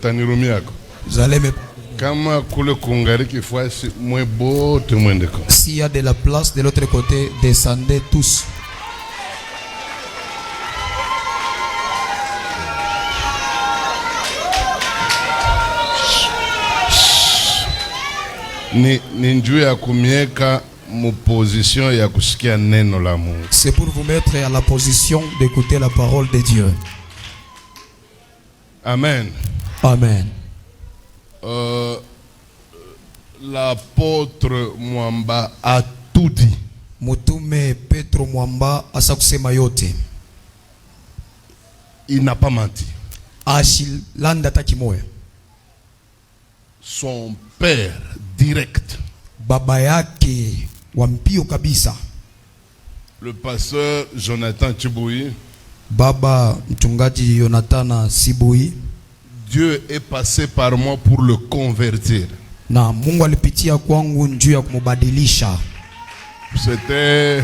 Vous allez me... S'il y a de la place de l'autre côté, descendez tous. C'est pour vous mettre à la position d'écouter la parole de Dieu. Amen. Amen. L'apôtre Mwamba a tout dit. Mutume Petro Mwamba asakusema yote. Il n'a pas menti. Ashilanda takimoya. Son père direct, baba yake wa mpio kabisa, le pasteur Jonathan Chibouyi, baba mchungaji Jonathan Sibui, Dieu est passé par moi pour le convertir. Na Mungu alipitia kwangu njuu ya kumubadilisha. C'était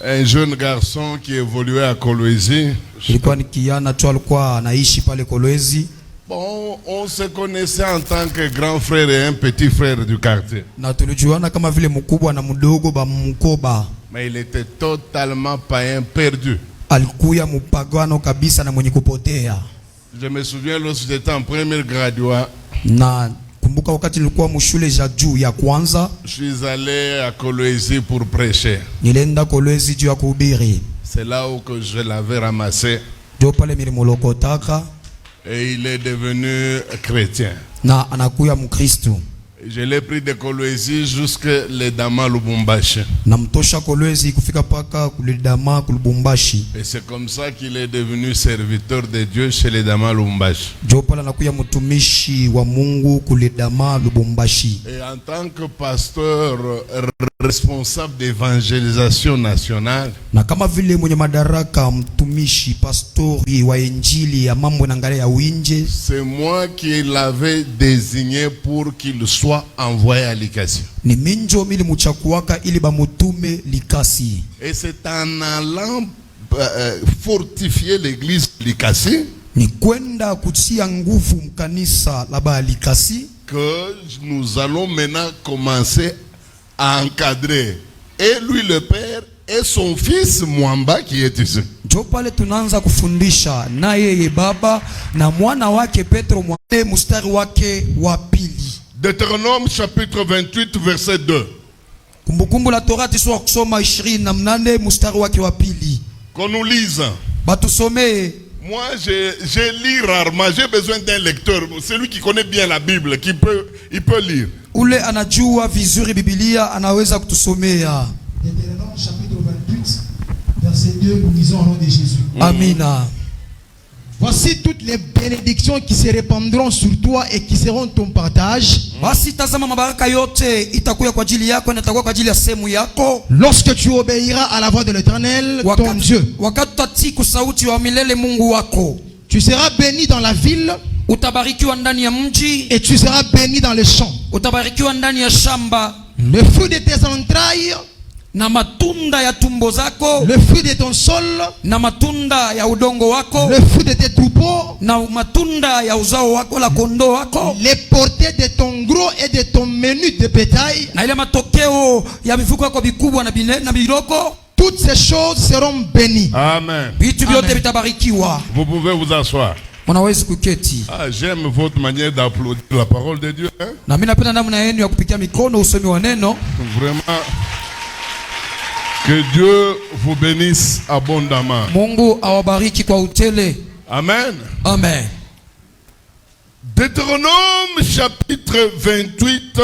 un jeune garçon qui évoluait à Kolwezi. Ilikuwa ni kijana tu alikuwa anaishi pale Kolwezi. Bon, on se connaissait en tant que grand frère et un petit frère du quartier. Na tulijuana kama vile mkubwa na mdogo ba mkoba. Mais il était totalement païen, perdu. Alikuya mpagano kabisa na mwenye kupotea. Je me souviens lorsque j'étais en première graduat. Na kumbuka wakati nilikuwa mshule ja juu ya kwanza. Je suis allé à Kolwezi pour prêcher. Nilienda Kolwezi juu ya kuhubiri. C'est là où que je l'avais ramassé. Ndio pale milimolokotaka. Et il est devenu chrétien. Na anakuya mkristo. Je l'ai pris de Kolwezi jusqu'à Ledama Lubumbashi. Na mtosha Kolwezi kufika paka Ledama Lubumbashi. Et c'est comme ça qu'il est devenu serviteur de Dieu chez Ledama Lubumbashi. Ndio pale anakuya mtumishi wa Mungu Ledama Lubumbashi. Et en tant que pasteur responsable d'évangélisation nationale, na kama vile mwenye madaraka mtumishi pastori wa injili ya mambo na ngale ya winje, c'est moi qui l'avais désigné pour qu'il soit envoyé à Likasi. Ni minjo mili muchakuwaka ili bamutume Likasi. Et c'est en allant fortifier l'église Likasi, ni kwenda kutia nguvu mkanisa la Likasi, que nous allons maintenant commencer à encadrer et lui le père et son fils Mwamba qui est ici. Ndio pale tunaanza kufundisha na yeye baba na mwana wake Petro Mwamba mstari wake wa pili. Deutéronome chapitre 28 verset 2. Kumbukumbu la Torati sura kusoma 28 mstari wake wa pili. Qu'on nous lise. Batusomee. Moi, je lis rarement. J'ai besoin d'un lecteur. Celui qui connaît bien la Bible, il peut lire. Ule anajua vizuri Biblia anaweza kutusomea. Deutéronome chapitre 28 verset 2, nous lisons au nom de Jésus. Amina. Voici toutes les bénédictions qui se répandront sur toi et qui seront ton partage. Basi tazama mabaraka yote itakuya kwa ajili yako na itakuwa kwa ajili ya sehemu yako. Lorsque tu obéiras à la voix de l'Éternel, ton Dieu. Wakati utatii sauti wa milele Mungu wako. Tu seras béni dans la ville. Utabarikiwa ndani ya mji. Et tu seras béni dans les champs. Utabarikiwa ndani ya shamba. Le fruit de tes entrailles. Na matunda ya tumbo zako. Le fruit de ton sol. Na matunda ya udongo wako. Le fruit de tes troupeaux. Na matunda ya uzao wako la kondoo wako. Les portées de ton gros et de ton menu de bétail. Na ile matokeo ya mifugo yako vikubwa na biroko. Toutes ces choses seront bénies. Amen. Vitu vyote vitabarikiwa. Vous pouvez vous asseoir. Unaweza kuketi. Ah, j'aime votre manière d'applaudir la parole de Dieu. Hein? Na mimi napenda namna yenu ya kupigia mikono usomi wa neno. Vraiment. Que Dieu vous bénisse abondamment. Mungu awabariki kwa utele. Amen. Amen. Deutéronome chapitre 28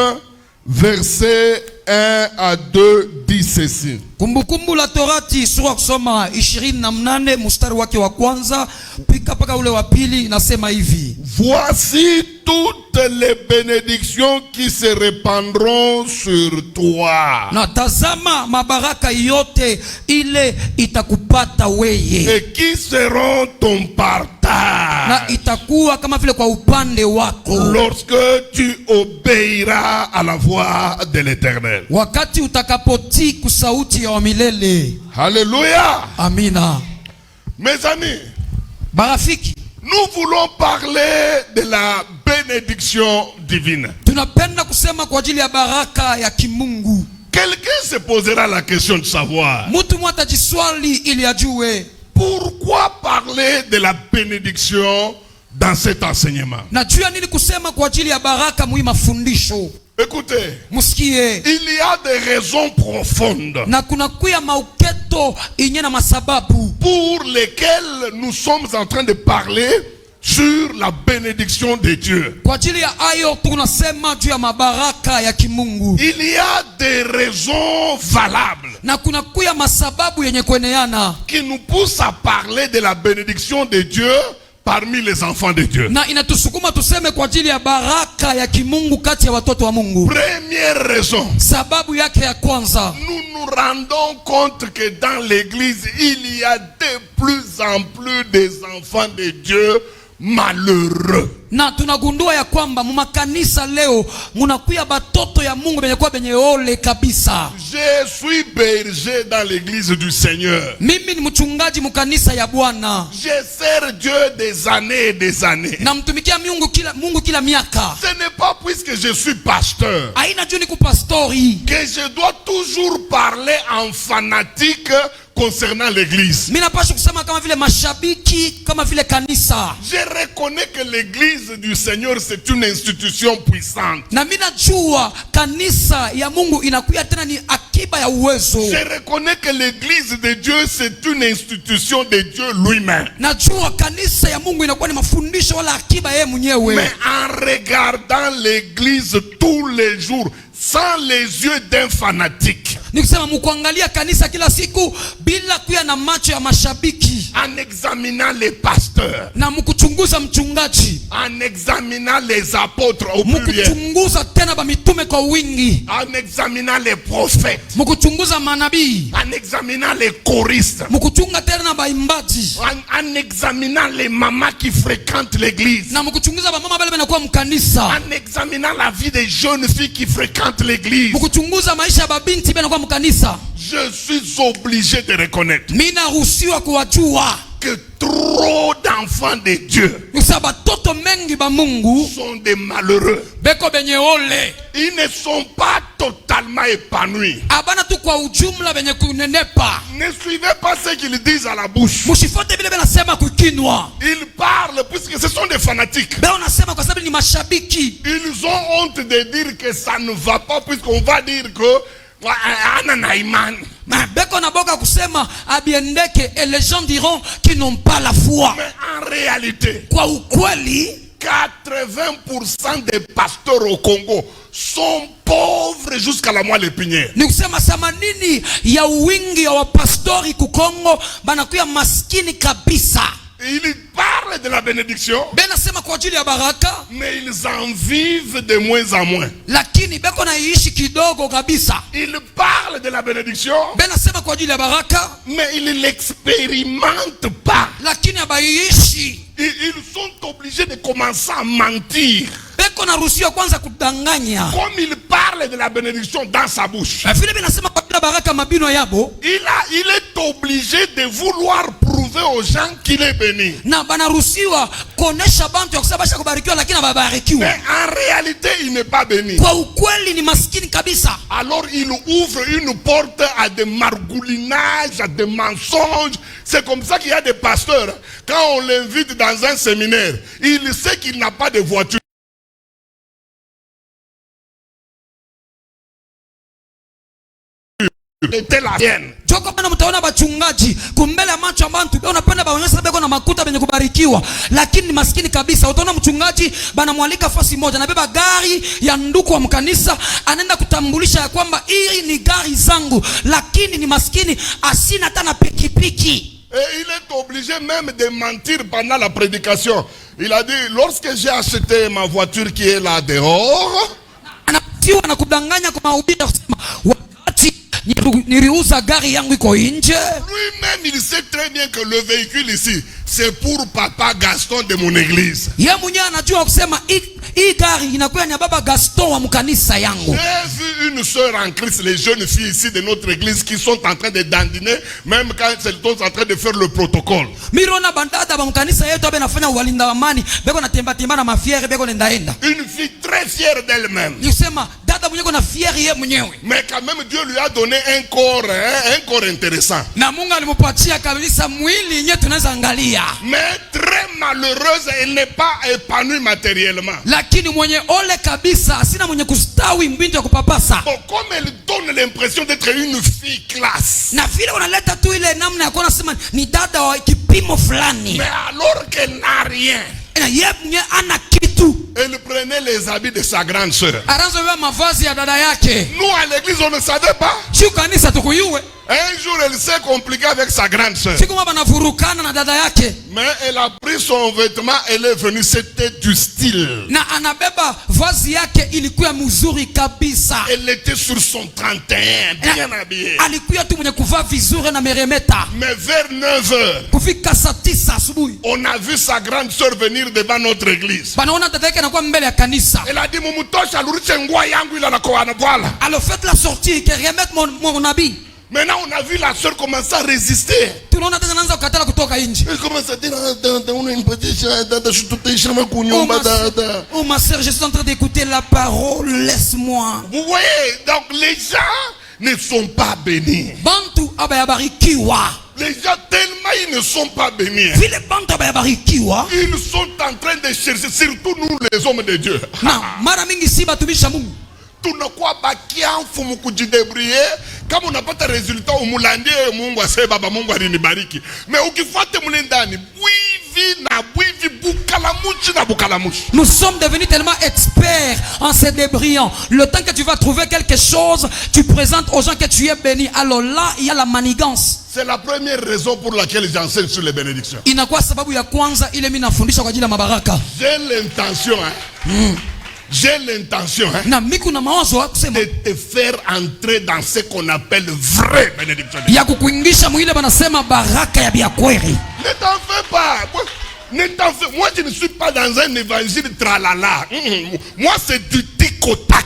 verset 1 à 2 dit ceci. Kumbukumbu la Torati sura kusoma 28 mstari wake wa kwanza pika paka ule wa pili nasema hivi. Voici toutes les bénédictions qui se répandront sur toi. Na tazama mabaraka yote ile itakupata weye. Et qui seront ton partage. Na itakuwa kama vile kwa upande wako. Lorsque tu obéiras à la voix de l'Éternel. Wakati utakapotii kusauti ya milele. Alléluia. Amina. Mes amis, barafiki, Nous voulons parler de la bénédiction divine. Tunapenda kusema kwa ajili ya baraka ya kimungu. Quelqu'un se posera la question de savoir Mtu mmoja atajiswali ili ajue pourquoi parler de la bénédiction dans cet enseignement. najua nini kusema kwa ajili ya baraka mwi mafundisho. Écoutez, Musikie, il y a des raisons profondes na kuna kuya mauketo inye na masababu pour lesquelles nous sommes en train de parler sur la bénédiction de Dieu. kwa ajili ya ayo tunasema juu ya mabaraka ya kimungu. Il y a des raisons valables Na kuna kuya masababu yenye kueneana qui nous poussent à parler de la bénédiction de Dieu parmi les enfants de Dieu. na inatusukuma tuseme kwa ajili ya baraka ya kimungu kati ya watoto wa Mungu. Première raison, Sababu yake ya kwanza, nous nous rendons compte que dans l'église, il y a de plus en plus des enfants de Dieu malheureux. na tunagundua ya kwamba mumakanisa leo munakuya batoto ya Mungu benye kuwa benye ole kabisa. Je suis berger dans l'église du Seigneur. Mimi ni mchungaji mukanisa ya Bwana, Je sers Dieu des années et des années. na mtumikia Mungu kila miaka. Ce n'est pas puisque je suis pasteur Aina juu ni kupastori que je dois toujours parler en fanatique concernant l'église. mimi napaswa kusema kama vile mashabiki, kama vile kanisa. Je reconnais que l'église du Seigneur c'est une institution puissante. Na mimi najua kanisa ya Mungu inakuya tena ni akiba ya uwezo. Je reconnais que l'église de Dieu c'est une institution de Dieu lui-même. Najua kanisa ya Mungu inakuwa ni mafundisho wala akiba yeye mwenyewe. Mais en regardant l'église tous les jours sans les yeux d'un fanatique, Nikusema mkuangalia kanisa kila siku bila kuya na macho ya mashabiki, en examinant les pasteurs, na mkuchunguza mchungaji, en examinant les apôtres au pluriel, mkuchunguza tena ba mitume kwa wingi, en examinant les prophètes, mkuchunguza manabii, en examinant les choristes, mkuchunga tena na baimbaji, en examinant les mamans qui fréquentent l'église, na mkuchunguza ba mama bale banakuwa mkanisa, en examinant la vie des jeunes filles qui fréquentent l'église. mkuchunguza maisha ya babinti banakuwa mkanisa. Je suis obligé de reconnaître Mimi naruhusiwa kuwajua que trop d'enfants de Dieu kusa batoto mengi ba Mungu sont des malheureux. beko benye ole, Ils ne sont pas totalement épanouis. abana tu kwa ujumla benye kunenepa. Ne suivez pas ce qu'ils disent à la bouche. Mushifote vile benasema kukinwa. Ils parlent puisque ce sont des fanatiques. Beo nasema kwa sababu ni mashabiki. Ils ont honte de dire que ça ne va pas puisqu'on va dire que Beko na boka kusema abiendeke, et les gens diront qu'ils n'ont pas la foi. mais en réalité, Kwa ukweli 80% des pasteurs au Congo sont pauvres jusqu'à la moelle épinière. ni kusema 80% ya wingi ya wapastori kukongo banakuya maskini kabisa. Ils parlent de la bénédiction, Bena sema kwa ajili ya baraka, mais ils en vivent de moins en moins. lakini beko na iishi kidogo kabisa. Ils parlent de la bénédiction, Bena sema kwa ajili ya baraka, mais ils ne l'expérimentent pas. lakini abaiishi. Ils sont obligés de commencer à mentir. Beko na ruhusiwa kwanza kudanganya. Comme il parle de la bénédiction dans sa bouche, Vile bena sema kwa ajili ya baraka mabino yabo, il est obligé de vouloir prouver aux gens qu'il est béni. na banaruhusiwa kuonesha bantu ya kusema basha kubarikiwa lakini ababarikiwa. Mais en réalité, il n'est pas béni. Kwa ukweli ni maskini kabisa. Alors il ouvre une porte à des margoulinages, à des mensonges. C'est comme ça qu'il y a des pasteurs. Quand on l'invite dans un séminaire, il sait qu'il n'a pas de voiture. C'était la sienne. Joko bana mtaona bachungaji kumbele macho abantu beo unapenda baonyesha beko na makuta benye kubarikiwa, lakini ni maskini kabisa. Utaona mchungaji bana mwalika fasi moja na beba gari ya nduku wa mkanisa, anaenda kutambulisha ya kwamba hii ni gari zangu, lakini ni maskini asina hata na pikipiki. Et il est obligé même de mentir pendant la prédication. Il a dit, lorsque j'ai acheté ma voiture qui est là dehors, Anatiwa na kudanganya kwa mahubiri kusema wakati niliuza gari yangu iko nje. lui-même il sait très bien que le véhicule ici, c'est pour papa Gaston de mon église. Yeye mwenyewe anajua kusema hii gari inakuwa ni baba Gaston wa mkanisa yangu. J'ai vu une sœur en Christ, les jeunes filles ici de notre église qui sont en train de dandiner, même quand elles sont en train de faire le protocole. Mirona bandada ba mkanisa yetu abe nafanya uwalinda amani, beko na temba temba na mafiere, beko nenda enda. Une fille très fière d'elle-même. Nisema dada mwenyewe na fiere yeye mwenyewe. Mais quand même Dieu lui a donné un corps intéressant. Na Mungu alimpatia kabisa mwili yenyewe tunaweza angalia. Mais très malheureuse, elle n'est pas épanouie matériellement. Lakini mwenye ole kabisa, asina mwenye kustawi mbinti ya kupapasa. Bon, comme elle donne l'impression d'être une fille classe. Na vile unaleta tu ile namna ya kuona sema ni dada wa kipimo fulani. Mais alors qu'elle n'a rien. Na yeye mwenyewe ana kitu. Elle prenait les habits de sa grande sœur. Aranzo beba mavazi ya dada yake. Nous à l'église on ne savait pas. Sio kanisa tukuyue. Un jour elle s'est compliquée avec sa grande sœur. Siku mama anavurukana na dada yake. Mais elle a pris son vêtement, elle est venue, c'était du style. Na anabeba vazi yake ilikuwa mzuri kabisa. Elle était sur son 31, bien habillée. Alikuwa tu mwenye kuvaa vizuri na meremeta. Mais vers 9h, Kufika saa 9 asubuhi, on a vu sa grande sœur venir devant notre église. banaona dada yake anakuwa mbele ya kanisa. Elle a dit mumutosha alurushe nguo yangu ila nakoana bwala. Alors faites la sortie, que remettre mon habit. Maintenant on a vu la sœur commencer à résister. Tunaona tena anaanza kukatala kutoka nje. Elle commence à dire Oh ma sœur, je suis en train d'écouter la parole, laisse-moi. Vous voyez, donc les gens ne sont pas bénis. Bantu abayabarikiwa. Les gens tellement ils ne sont pas bénis. Vile bantu abayabarikiwa. Ils sont en train de chercher, surtout nous les hommes de Dieu. Na mara mingi si batumisha Mungu. Tunakuwa bakia mfumu kujidebrie kama unapata resultat umulandie Mungu ase baba Mungu alinibariki. Mais ukifuate mule ndani bwivi na bwivi bukalamuchi na bukalamuchi. Nous sommes devenus tellement experts en se débriant. Le temps que tu vas trouver quelque chose, tu présentes aux gens que tu es béni. Alors là, il y a la manigance. C'est la première raison pour laquelle j'enseigne sur les bénédictions. Inakuwa sababu ya kwanza ile mimi nafundisha kwa ajili ya mabaraka. J'ai l'intention J'ai l'intention de te faire entrer dans ce qu'on appelle vraie bénédiction. Ya kukuingisha mwile banasema baraka ya biakweli. Ne t'en fais pas. Ne t'en fais. Moi je ne suis pas dans un évangile tralala. Moi c'est du tic au tac.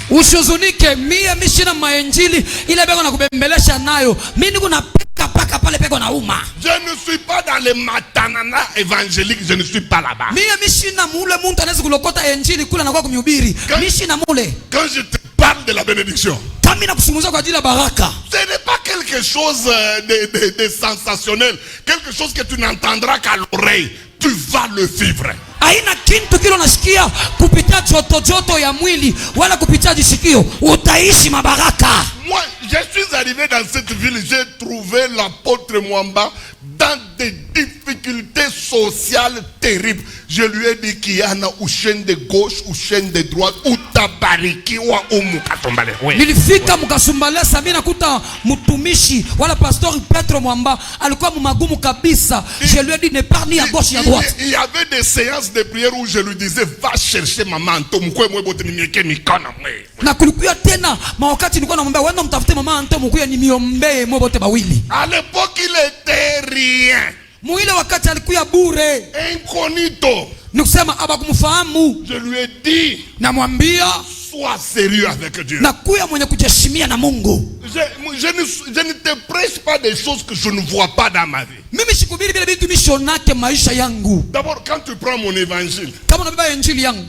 Ushuzunike mie mishina maenjili ile bego na kubembelesha nayo. Mimi niko na peka paka pale peko na uma. Je ne suis pas dans les matanana évangéliques, je ne suis pas là-bas. Mie mishina mule muntu anaweza kulokota enjili kula na kwa kumhubiri. Mishina mule. Quand je te parle de la bénédiction, kama nakusumuza kwa ajili ya baraka. Ce n'est pas quelque chose de sensationnel, quelque chose que tu n'entendras qu'à l'oreille. Tu vas le vivre. Haina kintu kile unasikia kupitia joto ya mwili wala kupitia jisikio, utaishi mabaraka. Moi, je suis arrivé dans cette ville, j'ai trouvé l'apôtre Mwamba dans des difficultés sociales terribles. Je lui ai dit qu'il y en a ou chaîne de gauche ou chaîne de droite ou tabariki ou mukasumbale. Nilifika mukasumbalesa, mimi nakuta mtumishi wala pastor Petro Mwamba alikuwa mumagumu kabisa. Je lui ai dit ne parle ni à gauche ni à droite. Il y avait des séances de prière où je lui disais va chercher maman Anto mkwe mwebote nimyeke mikana mwe. Na kulikuwa tena mawakati nilikuwa namwambia wenda mtafute mama Anto mkwe nimiombee mwebote bawili. À l'époque il était rien. Muile wakati alikuwa bure. Incognito. Nikusema abakumfahamu. Je lui ai dit namwambia sois sérieux avec Dieu. Na kuya mwenye kujeshimia na Mungu. Je ne te prêche pas des choses que je ne vois pas dans ma vie. Mimi sikubiri bila vitu mishonake maisha yangu. D'abord quand tu prends mon évangile. Kama unabeba injili yangu.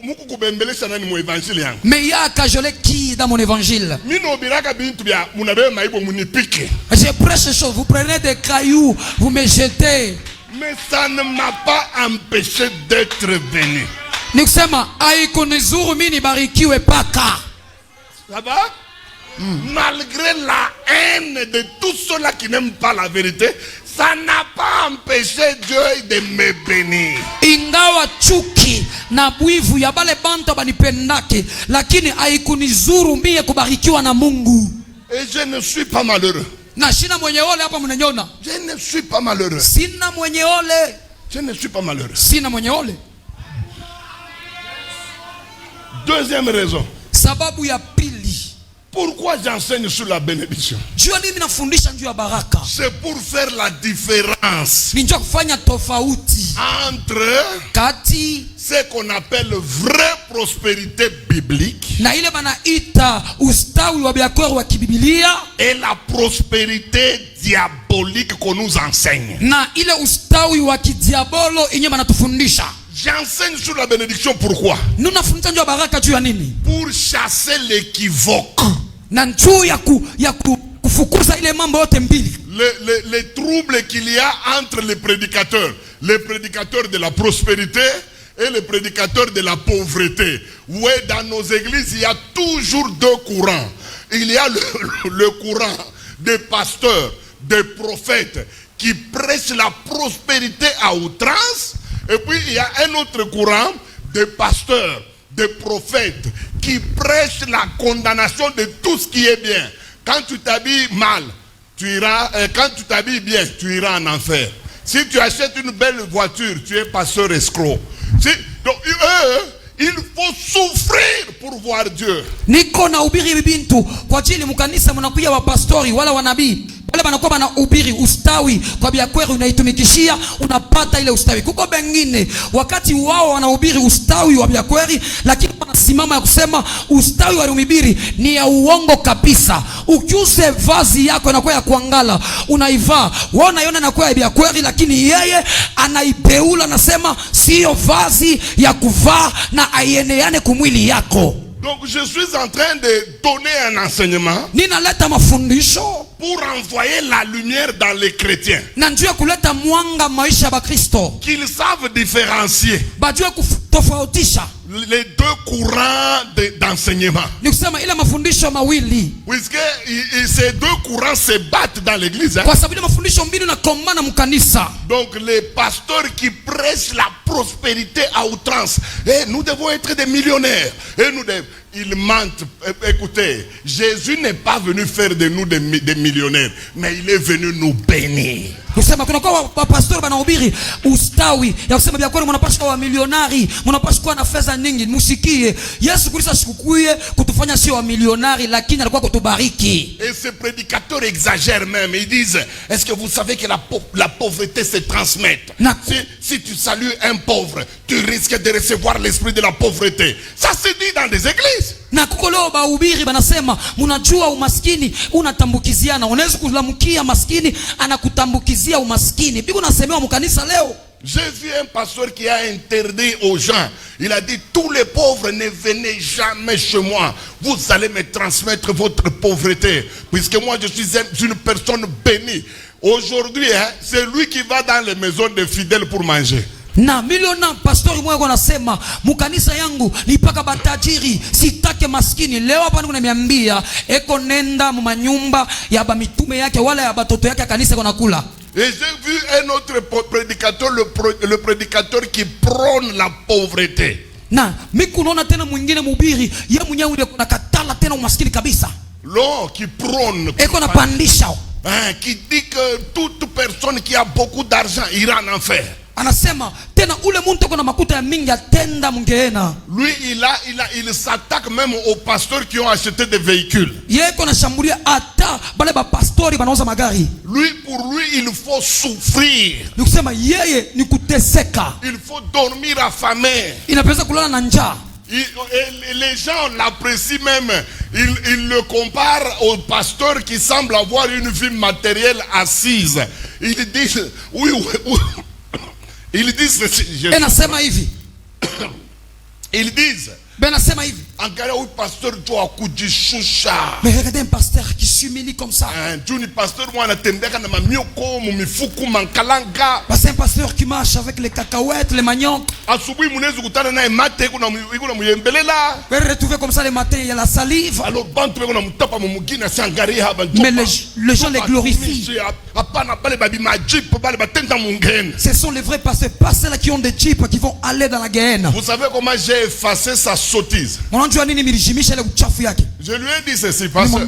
Muku kubembelesha nani mo évangile yangu. Mais ya kajole qui dans mon évangile. Mino biraka bintu bya munabe maibo munipike. Je prêche ces choses, vous prenez des cailloux, vous me jetez. Mais ça ne m'a pas empêché d'être venu. Nikusema haikunizuru mimi nibarikiwe paka. Ça va? Malgré la haine de tous ceux-là qui n'aiment pas la vérité, ça n'a pas empêché Dieu de me bénir. Ingawa chuki na bwivu ya bale bantu banipendake, lakini haikunizuru mimi kubarikiwa na Mungu. Et je ne suis pas malheureux. Na shina mwenye ole hapa mnanyona. Je ne suis pas malheureux. Sina mwenye ole. Je ne suis pas malheureux. Sina mwenye ole. Deuxième raison. Sababu ya pili. Pourquoi j'enseigne sur la bénédiction? Jua nini nafundisha juu ya baraka? C'est pour faire la différence Ni njoo kufanya tofauti entre kati ce qu'on appelle vraie prospérité biblique na ile banaita ustawi wa biakweli wa kibibilia et la prospérité diabolique qu'on nous enseigne. na ile ustawi wa kidiabolo yenye banatufundisha. J'enseigne sur la bénédiction, pourquoi? Nunafundisha juu ya baraka juu ya nini? Pour chasser l'équivoque. Na njoo ya kufukuza ile mambo yote mbili. Les troubles qu'il y a entre les prédicateurs de la prospérité et les prédicateurs de la pauvreté. Oui, dans nos églises, il y a toujours deux courants. Il y a le courant des pasteurs, des prophètes qui prêchent la prospérité à outrance. Et puis il y a un autre courant des pasteurs, des prophètes qui prêchent la condamnation de tout ce qui est bien. Quand tu t'habilles mal, tu iras, quand tu t'habilles bien, tu iras en enfer. Si tu achètes une belle voiture, tu es pasteur escroc. Donc il faut souffrir pour voir Dieu. Niko na ubiri bintu kwa ajili mkanisa mnakuja wa pastori wala wanabii. Wale banakuwa banahubiri ustawi kwa biakweli unaitumikishia unapata ile ustawi. Kuko bengine wakati wao wanahubiri ustawi wa biakweli lakini wanasimama ya kusema ustawi wa rumibiri ni ya uongo kabisa. Ukiuse vazi yako inakuwa ya kuangala unaivaa wao unaiona inakuwa ya biakweli lakini yeye anaipeula anasema sio vazi ya kuvaa na aieneane kumwili yako. Donc je suis en train de donner un enseignement ninaleta mafundisho pour envoyer la lumière dans les chrétiens. Na njoo kuleta mwanga maisha ya Bakristo. Qu'ils savent différencier Bajue kutofautisha les deux courants d'enseignement. Ni kusema ile mafundisho mawili. Puisque ces deux courants se battent dans l'église. Kwa sababu ile mafundisho mbili na kombana mkanisa. Donc les pasteurs qui prêchent la prospérité à outrance. Et nous devons être des millionnaires. Et ils mentent. Écoutez, Jésus n'est pas venu faire de nous des millionnaires, mais il est venu nous bénir. Kusema kuna kwa pastor banahubiri ustawi ya kusema bia kweli mnapaswa kuwa milionari, mnapaswa kuwa na fedha nyingi. Msikie Yesu Kristo asikukuye kutufanya sio wa milionari lakini alikuwa kutubariki. Et ces prédicateurs exagèrent même. Ils disent, est-ce que vous savez que la pauvreté se transmet? Si tu salues un pauvre, tu risques de recevoir l'esprit de la pauvreté. Ça se dit dans des églises. Na kuko leo bahubiri banasema mnajua umaskini unatambukiziana. Unaweza kulamkia maskini anakutambukizia umaskini. Biko nasemewa mkanisa leo. J'ai vu un pasteur qui a interdit aux gens. Il a dit, tous les pauvres ne venez jamais chez moi. Vous allez me transmettre votre pauvreté. Puisque moi je suis une personne bénie. Aujourd'hui, c'est lui qui va dans les maisons des fidèles pour manger. Na miliona pastori mwenye anasema mkanisa yangu nipaka batajiri sitake maskini. Leo hapa niko nimeambia eko nenda manyumba ya ba mitume yake wala ya batoto yake kanisa kuna kula. Et j'ai vu un autre prédicateur, le prédicateur qui prône la pauvreté. Na miku naona tena mwingine mhubiri yeye mwenyewe yule kuna katala tena umaskini kabisa. L'homme qui prône eko na pandisha qui dit que toute personne qui a beaucoup d'argent ira en enfer. Anasema tena ule muntu kuna makuta ya mingi atenda mungeena. Lui il s'attaque même aux pasteurs qui ont acheté des véhicules. Yeye kuna shambulia ata bale ba pastori banauza magari. Pour lui il faut souffrir. Ni kusema yeye ni kuteseka. Il faut dormir affamé. Inapaswa kulala na njaa. Et les gens l'apprécient même. Ils le comparent au pasteur qui semble avoir une vie matérielle assise. Ils disent oui. Ils disent ils disent benasema hivi angalia huyu pasteur tu akujishusha. Mais regardez un pasteur qui s'humilie comme ça. Tu ni pasteur moi anatembea na mamioko mumifuku mankalanga. C'est un pasteur qui marche avec les cacahuètes, les maniocs. Asubuhi mnaweza kukutana naye mate kuna muyembelela. Vous retrouvez comme ça le matin il y a la salive. Alors bantu kuna mtapa mumugina sangaria haba. Mais les gens les glorifient. Ce sont les vrais pasteurs, pas ceux qui ont des jeeps qui vont aller dans la Guéhenne. Vous savez comment j'ai effacé sa sottise? Je lui Je lui ai dit ceci, pasteur.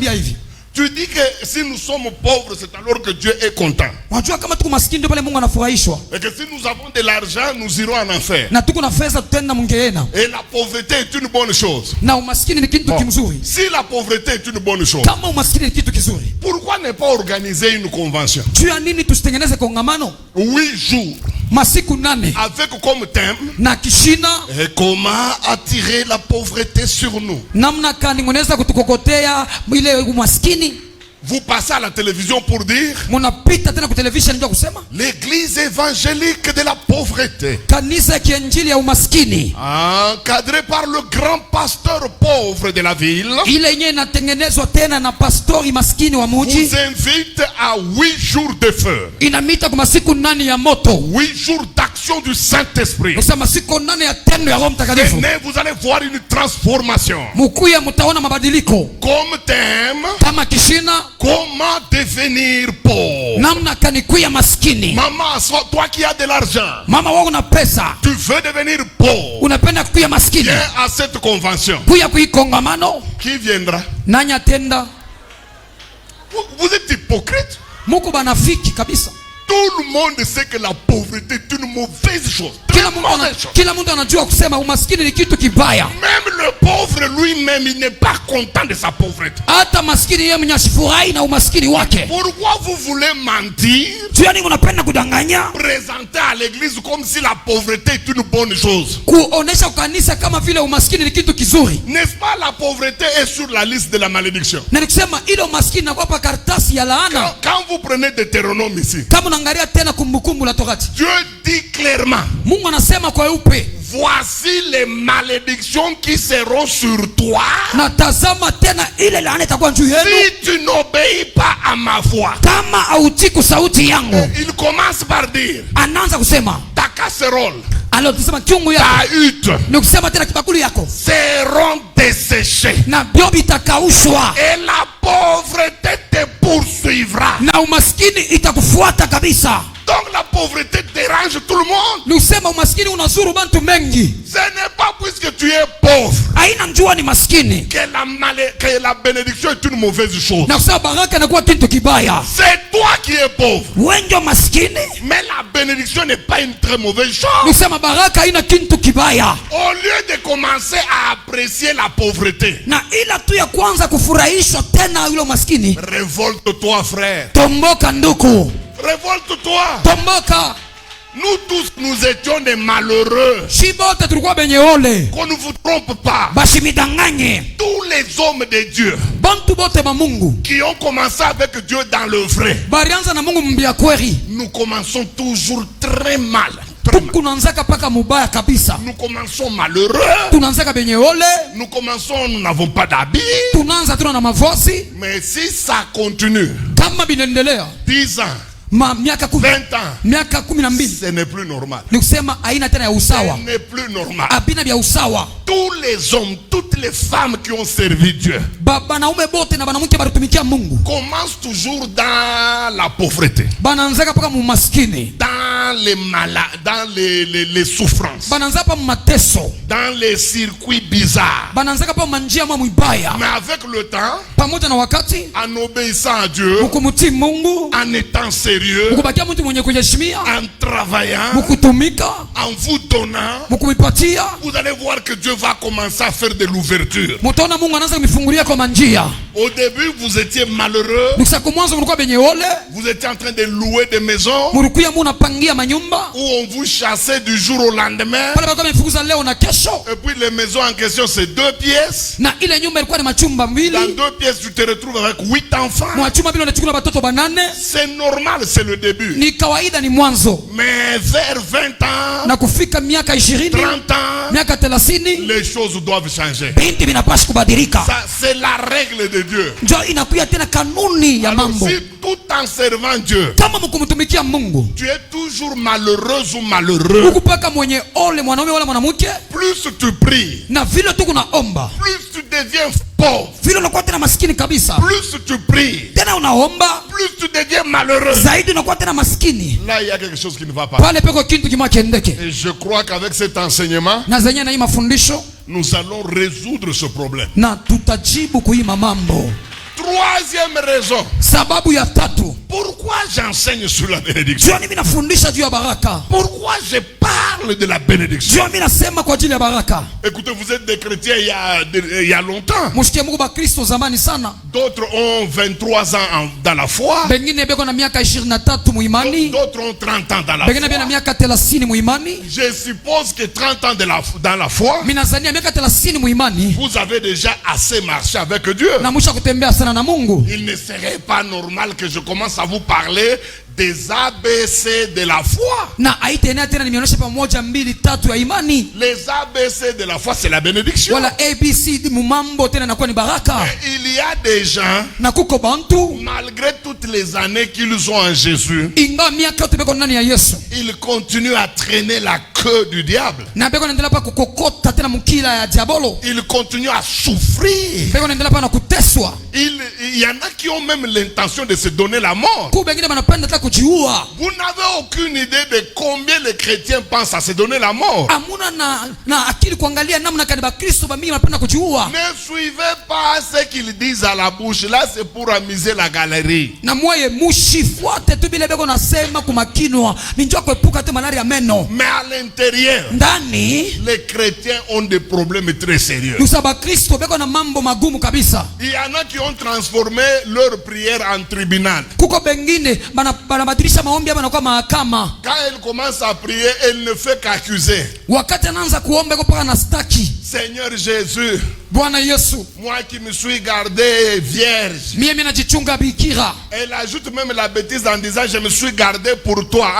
Tu dis que si nous sommes pauvres, c'est alors que Dieu est content. Unajua kama tuko maskini ndio pale Mungu anafurahishwa. Et que si nous avons de l'argent, nous irons en enfer. Na tuko na pesa tutaenda mungeena. Et la pauvreté est une bonne chose. Na umaskini ni kitu kimzuri. Si la pauvreté est une bonne chose, Kama umaskini ni kitu kizuri, pourquoi ne pas organiser une convention? juu ya nini tusitengeneze kongamano 8 jours masiku 8 avec comme thème na kishina et comment attirer la pauvreté sur nous. namna kani mnaweza kutukokotea ile umaskini. Vous passez à la télévision pour dire Mnapita tena ku television ndio kusema l'église évangélique de la pauvreté, kanisa ya kiinjili ya umaskini, encadré par le grand pasteur pauvre de la ville, ile yenyewe inatengenezwa tena na pastori maskini wa vous muji, invite à 8 jours de feu, inamita kwa masiku 8 ya moto, 8 jours d'action du Saint-Esprit. kusema masiku 8 ya tendo ya Roho Mtakatifu. Venez, vous allez voir une transformation. Mukuya mtaona mabadiliko. Comme thème, Kama kishina comment devenir pauvre. namna kanikuya maskini. Maman, toi qui as de l'argent, Mama wao na pesa, tu veux devenir pauvre. unapenda kuya maskini, Viens à cette convention. kuya kuikongamano. Qui viendra? Nani atenda? Vous êtes hypocrite. Muko banafiki kabisa. Tout le monde sait que la pauvreté est une mauvaise chose. Kila mtu anajua kusema umaskini ni kitu kibaya. Même le pauvre lui-même, il n'est pas content de sa pauvreté. Hata maskini yeye mwenye asifurahi na umaskini wake. Pourquoi vous voulez mentir? Tu yani unapenda kudanganya? Présenter à l'église comme si la pauvreté est une bonne chose. Kuonesha kanisa kama vile umaskini ni kitu kizuri. N'est-ce pas, la pauvreté est sur la liste de la malédiction. Na nikisema ile umaskini na kwa karatasi ya laana. Quand vous prenez Deutéronome ici, Kama unaangalia tena Kumbukumbu la Torati, Dieu dit clairement, Mungu anasema kwa upe, voici les malédictions qui seront sur toi na tazama tena ile laana itakuwa juu yenu si tu n'obéis pas à ma voix. kama hautiku sauti yangu. Il commence par dire, Anaanza kusema ta casserole, alo, tusema kiungu ta yako, hutte ni kusema tena kibakuli yako seront desséchées. na bio bitakaushwa, Et la pauvreté te poursuivra. na umaskini itakufuata kabisa. Donc la pauvreté dérange tout le monde. Ni kusema umaskini unazuru bantu mengi. Ce n'est pas puisque tu es pauvre Haina njua ni maskini que la bénédiction est une mauvaise chose. na kusema baraka inakuwa kitu kibaya. C'est toi qui es pauvre. Wenjo maskini, Mais la bénédiction n'est pas une très mauvaise ni chose. kusema baraka haina kitu kibaya. Au lieu de commencer à apprécier la pauvreté, Na ila tu ya kwanza kufurahishwa tena yule maskini, révolte-toi, frère. tomboka nduku, Révolte-toi. tomboka. Nous tous, nous étions des malheureux. Shibote tulikuwa benye ole, Qu'on ne vous trompe pas. bashimidanganye. Tous les hommes de Dieu Bantu bote ba Mungu qui ont commencé avec Dieu dans le vrai, barianza na Mungu mbia kweli, nous commençons toujours très mal. Très mal. tunaanzaka paka mubaya kabisa. Nous commençons malheureux. Tunaanzaka benye ole, Nous commençons, nous n'avons pas d'habits. tunaanza tuna na mavosi. Mais si ça continue, Kama binaendelea 10 ans, miaka 10, 20 ans, miaka 12, ce n'est plus normal. ni kusema haina tena ya usawa, Ce n'est plus normal. abina vya usawa. Tous les hommes, toutes les femmes qui ont servi Dieu Banaume bote na banamke baritumikia Mungu commencent toujours dans la pauvreté, banaanzaka paka mumaskini, dans les malades, dans les souffrances, banaanza pa mateso, dans les circuits bizarres. banaanzaka pa manjia mwa mwibaya. Mais avec le temps, Pamoja na wakati en obéissant à Dieu, mukumutii Mungu, en étant sérieux, mukubakia mtu mwenye kujiheshimia, en travaillant, mukutumika, en vous donnant, mukumipatia, vous allez voir que Dieu va commencer à faire de l'ouverture. mutaona Mungu anaanza kumifungulia kwa manjia. Au début, vous étiez malheureux, Nikisa kumwanzo mulikuwa benye ole, vous étiez en train de louer des maisons mulikuya munapangia manyumba, où on vous chassait du jour au lendemain. pale balikuwa wamefukuza leo na kesho, Et puis les maisons en question, c'est 2 pièces. na ile nyumba ilikuwa ni machumba Dans mbili, 2 pièces, tu te retrouves avec 8 enfants. mwachumba mbili wanachukua watoto banane. C'est normal, c'est le début. Ni kawaida, ni mwanzo. Mais vers 20 ans, Na kufika miaka 20, 30 ans, miaka 30, les choses doivent changer. binti vinapaswa kubadilika. Ça, c'est la règle de Dieu. Njo inakuya tena kanuni ya Alors, mambo. si tout en servant Dieu, Kama mkumtumikia Mungu, tu es toujours malheureuse ou malheureux, ukupaka mwenye ole mwanaume wala mwanamke, plus tu pries, na vile tu kunaomba, plus tu deviens pauvre, vile unakuwa tena maskini kabisa. plus tu pries, Tena unaomba plus tu deviens malheureux. zaidi, unakuwa tena maskini. Là, il y a quelque chose qui ne va pas. Pale peko kintu kimwa kiendeke. Et je crois qu'avec cet enseignement, Na zenye na hii mafundisho nous allons résoudre ce problème. na tutajibu kuima mambo. Troisième raison. Sababu ya tatu. Pourquoi j'enseigne sur la bénédiction? Jua mimi nafundisha juu ya baraka. Pourquoi je parle de la bénédiction? Jua mimi nasema kwa ajili ya baraka. Écoutez, vous êtes des chrétiens il y a longtemps. Mushikie Mungu ba Kristo zamani sana. D'autres ont 23 ans dans la foi. Bengine beko na miaka 23 muimani. D'autres ont 30 ans dans la Bengine beko na foi. miaka 30 muimani. Je suppose que 30 ans dans la foi, Minazania miaka 30 muimani. vous avez déjà assez marché avec Dieu. Na musha kutembea sana na Mungu. Il ne serait pas normal que je commence à vous parler des ABC de la foi. Na aitenea tena nimeonyesha pamoja 2 3 ya imani. Les ABC de la foi, c'est la bénédiction. Wala ABC mumambo tena nakuwa ni baraka. Il y a des gens, Na kuko bantu malgré toutes les années qu'ils ont en Jésus, inga miaka yote beko ndani ya Yesu. ils continuent à traîner la queue du diable. Na beko naendelea pa kukokota tena mkila ya diabolo. Ils continuent à souffrir. Beko naendelea pa na kuteswa. Il y en a qui ont même l'intention de se donner la mort. Ku bengine banapenda hata kujiua. Vous n'avez aucune idée de combien les chrétiens pensent à se donner la mort. Amuna na akili kuangalia namna kani ba Kristo ba mingi wanapenda kujiua. Ne suivez pas ce qu'ils disent à la bouche. Là, c'est pour amuser la galerie. Na mwaye mushifuate tu bile beko nasema kumakinwa. Ni njoo kuepuka tu malaria meno. Mais à l'intérieur, Ndani les chrétiens ont des problèmes très sérieux. Kusaba Kristo beko na mambo magumu kabisa. Il y en a qui ont transformé leur prière en tribunal. Kuko bengine banabadilisha maombi hapa na kwa mahakama. Quand elle commence à prier, elle ne fait qu'accuser. Wakati anaanza kuomba kwa paka na staki. Seigneur Jésus, Bwana Yesu, moi qui me suis gardé vierge. mimi najichunga bikira. Elle ajoute même la bêtise en disant je me suis gardé pour toi.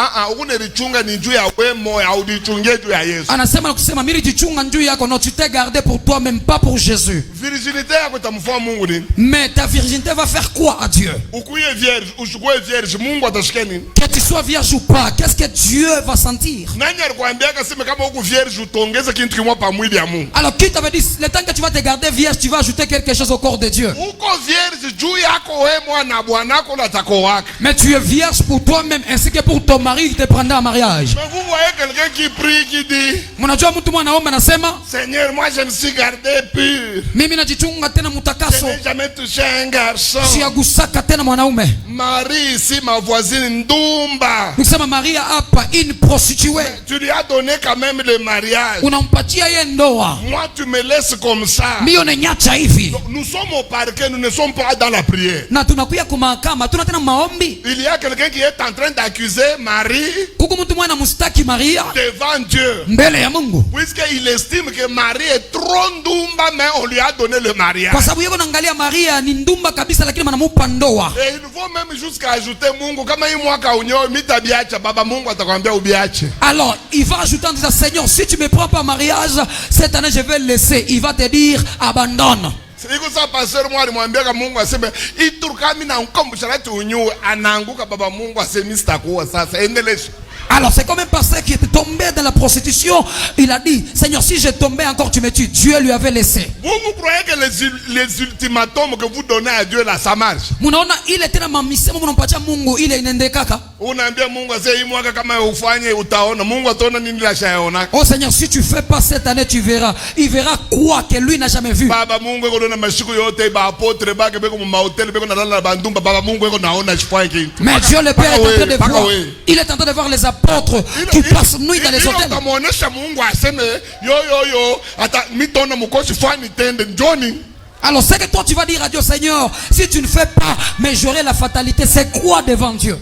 Unerichunga ni juu ya wemo ya udichunge juu ya Yesu. Anasema na kusema mimi jichunga njuu yako, non tu t'es gardé pour toi même pas pour Jésus. Virginité yako itamfaa Mungu nini? Mais ta virginité va faire quoi à Dieu? Ukuye vierge, ushukue vierge, Mungu atashika nini? Que tu sois vierge ou pas, qu'est-ce que Dieu va sentir? Nani alikwambia kasema kama uku vierge utongeze kitu kimoja pa mwili ya Mungu? Alors qui t'avait dit le temps que tu vas te garder vierge, tu vas ajouter quelque chose au corps de Dieu? Uko vierge juu yako wewe mwana bwanako na tako wake. Mais tu es vierge pour toi-même ainsi que pour ton mari qui te prendra en mariage. Mais vous voyez quelqu'un qui prie qui dit Mnajua mtu mwana naomba nasema, Seigneur, moi je me suis gardé pur. mimi najichunga tena Je mutakaso. n'ai jamais touché un garçon. Siagusaka tena mwanaume. Marie ici, ma voisine Ndumba. Nikisema Maria hapa une prostituée. Tu lui as donné quand même le mariage. Unampatia yeye ndoa. Moi, tu me laisses comme ça. Mimi unanyacha hivi. Nous sommes au parquet, nous ne sommes pas dans la prière. Na tunakuya kumahakama, tuna tena maombi. Il y a quelqu'un qui est en train d'accuser Marie Kuko mtu mwana mustaki Maria devant Dieu. mbele ya Mungu. Puisqu'il estime que Marie est trop Ndumba, mais on lui a donné le mariage. Kwa sababu yeye anaangalia Maria ni ndumba kabisa lakini manamupa ndoa. Et il faut même jusqu'à ajouter Mungu. Kama hii mwaka unyo mitabiacha, baba Mungu atakwambia ubiache. Alors, il va ajouter en disant Seigneur, si tu me prends pas en mariage, cette année je vais le laisser. Il va te dire abandonne. Iko sa pastor mwa alimwambia Mungu aseme iturukami na ukomsharati unyo anaanguka baba Mungu aseme sitakuwa sasa endelesha. Alors c'est comme un pasteur qui était tombé dans la prostitution. Il a dit Seigneur, si je tombais encore tu me tues. Dieu lui avait laissé. Vous croyez que les ultimatums que vous donnez à Dieu là ça marche? Munaona ile tena mamisemo mnampatia Mungu ile inaende kaka. Unaambia Mungu ase hii mwaka kama ufanye utaona. Mungu ataona nini la shaona? Oh Seigneur, si tu fais pas cette année tu verras. Il verra quoi que lui n'a jamais vu. Baba Mungu eko na mashiku yote ba apotre bake beko mu hotel beko na lala bandumba baba Mungu eko naona chifanye kitu. Mais Dieu le Père est en train de voir. Il est en train de voir les apôtres qui passent nuit dans les hôtels. Utamuonesha Mungu aseme yo ata mitona mukosi fani tende njoni. Alors c'est que toi tu vas dire à Dieu Seigneur, si tu ne fais pas, mais j'aurai la fatalité. C'est quoi devant Dieu?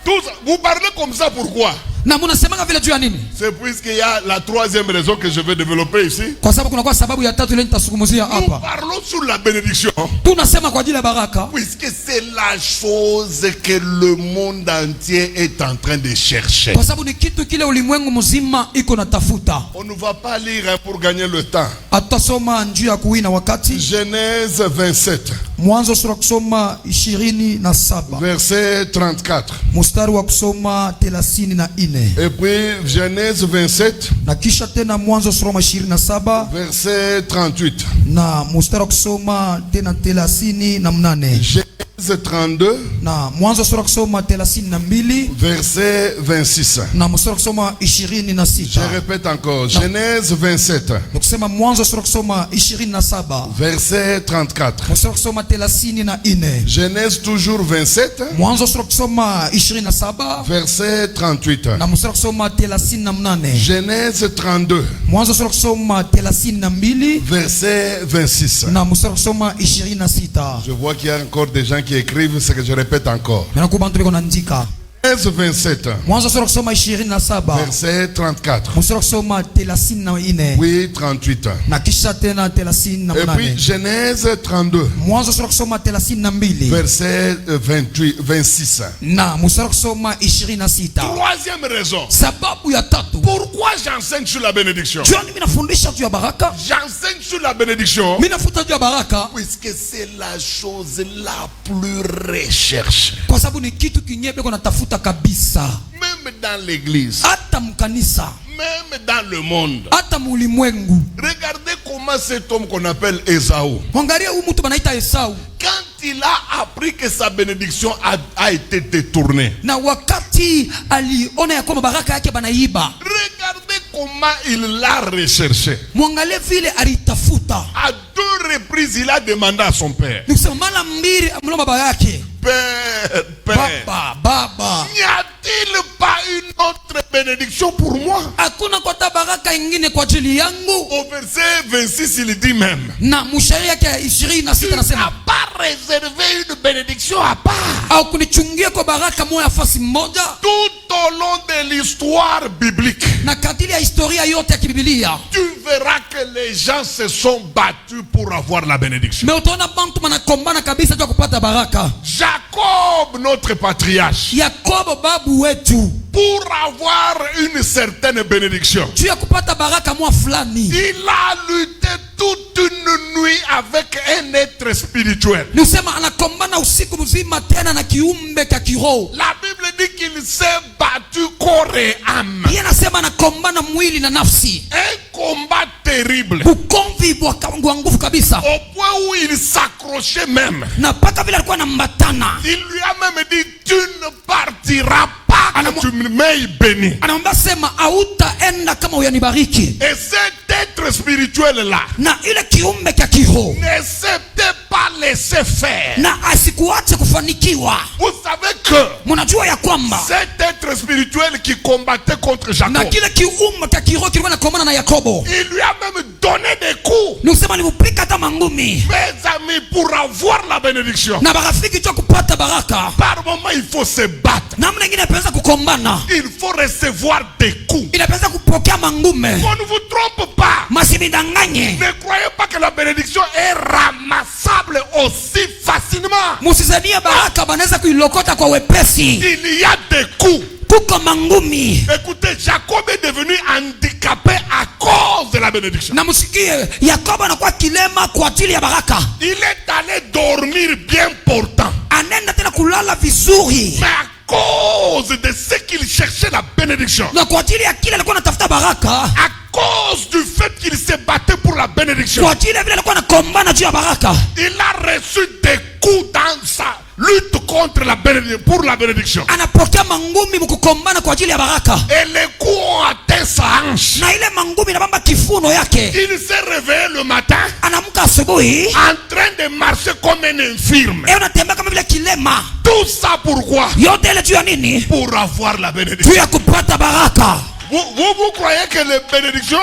Tout ça, vous parlez comme ça pourquoi? Na munasemanga vile juu ya nini? C'est puisqu'il y a la troisième raison que je vais développer ici. Kwa sababu kuna kwa sababu ya tatu ile nitazungumzia Nous hapa. parlons sur la bénédiction. Tunasema kwa ajili ya baraka. Puisque c'est la chose que le monde entier est en train de chercher. Kwa sababu ni kitu kile ulimwengu mzima iko natafuta. On ne va pas lire pour gagner le temps. Atasoma njia ya kuwina wakati. Genèse 27. Mwanzo sura kusoma 27. Verset 34. Mstari wa kusoma 34. Et puis Genèse 27. Na kisha tena Mwanzo sura 27. Verset 38. Na mstari wa kusoma tena 38. 32, na Mwanzo sura kusoma 32 verset 26. na mstari kusoma 26. Je répète encore, Genèse 27, Kusema Mwanzo sura kusoma 27 verset 34. mstari kusoma 34. Genèse toujours 27, Mwanzo sura kusoma 27 verset 38. na mstari kusoma 38. Genèse 32, Mwanzo sura kusoma 32 verset 26. na mstari kusoma 26. Je vois qu'il y a encore des gens qui écrivent ce que je répète encore. Mena kubantu biko naandika. Genèse 27, Mwanzo sura kusoma 27 verset 34. mstari kusoma 34 Oui, 38. na kisha tena Et puis 38. Genèse 32, Mwanzo sura kusoma 32 verset 28, 26. na mstari kusoma 26. Troisième raison. Sababu ya tatu, Pourquoi j'enseigne sur la bénédiction? jua mimi nafundisha juu ya baraka, J'enseigne sur la bénédiction mimi nafuta juu ya baraka puisque c'est la chose la plus recherchée. kwa sababu ni kitu kinyebe kwa natafuta kabisa, Même dans l'église, hata mkanisa, même dans le monde. hata mulimwengu. Regardez comment cet homme qu'on appelle Ésaü, Mwangalia huyu mtu banaita Esau, quand il a appris que sa bénédiction a été détournée, na wakati aliona ya kwamba baraka yake banaiba, regardez comment il l'a recherché. mwangalie vile alitafuta. À 2 reprises, il a demandé à son père, Ni kusema mara mbili amlomba baba yake, Père, Père, baba, n'y a-t-il pas une autre bénédiction pour moi? hakuna kwa baraka ingine kwa ajili yangu? Au verset 26, il dit même, Na mshahara yake ya 26 tu anasema, n'as pas réservé une bénédiction à part. au kunichungia kwa baraka moja fasi moja. Tout au long de l'histoire biblique, Na kadiri ya historia yote ya kibibilia, tu verras que les gens se sont battus pour avoir la bénédiction. me utaona bantu manakombana kabisa juu ya kupata baraka. Jacob, notre patriarche, Yakobo babu wetu, pour avoir une certaine bénédiction, juu ya kupata baraka moja fulani, il a lutté toute une nuit avec un être spirituel. ni usema anakombana usiku mzima tena na kiumbe cha kiroho. La Bible dit qu'il s'est battu corps et âme. Yeye anasema anakombana mwili na nafsi, Un combat terrible. ukomvi wa nguvu kabisa, Au point où il s'accrochait même. na mpaka vile alikuwa anambatana. Il lui a même dit, tu ne partiras pas que tu m'aies béni. Anamwambia sema hautaenda kama uyanibariki. Et cet être spirituel là Na ile kiumbe cha kiroho ne s'était pas laissé faire. na asikuache kufanikiwa. Vous savez que Mnajua ya kwamba cet être spirituel qui combattait contre na Jacob, kile kiumbe cha kiroho kilikuwa nakomana na Yakobo, il lui a même donné des coups. ni kusema nimpika hata mangumi. Mes amis, pour avoir la bénédiction, Na marafiki tu kupata baraka, par moment il faut se battre. namna nyingine inapaswa kukombana, Il faut recevoir des coups. inapaswa kupokea mangume. Qu'on ne vous trompe pas. Masimidanganye, Ne croyez pas que la bénédiction est ramassable aussi facilement. musizanie baraka banaweza kuilokota kwa wepesi. Il y a des coups. Kuko mangumi. Écoutez, Jacob est devenu handicapé à cause de la bénédiction. Na musikie, Yakobo anakuwa kilema kwa ajili ya baraka. Il est allé dormir bien portant. Anaenda tena kulala vizuri, Mais à cause de ce qu'il cherchait la bénédiction, na kwa ajili ya kile alikuwa anatafuta baraka, à cause du fait qu'il se battait pour la bénédiction, kwa ajili ya vile alikuwa anakombana juu ya baraka, il a reçu des coups dans sa lutte contre la bénédiction, pour la bénédiction. anapokea mangumi mkukombana kwa ajili ya baraka. Et les coups ont atteint sa hanche. Na ile mangumi inabamba kifuno yake. Il s'est réveillé le matin Anaamka asubuhi, en train de marcher comme un infirme. unatembea kama vile kilema. Tout ça pourquoi? Yote ile juu ya nini? Pour avoir la bénédiction. Juu ya kupata baraka. Vous croyez que les bénédictions,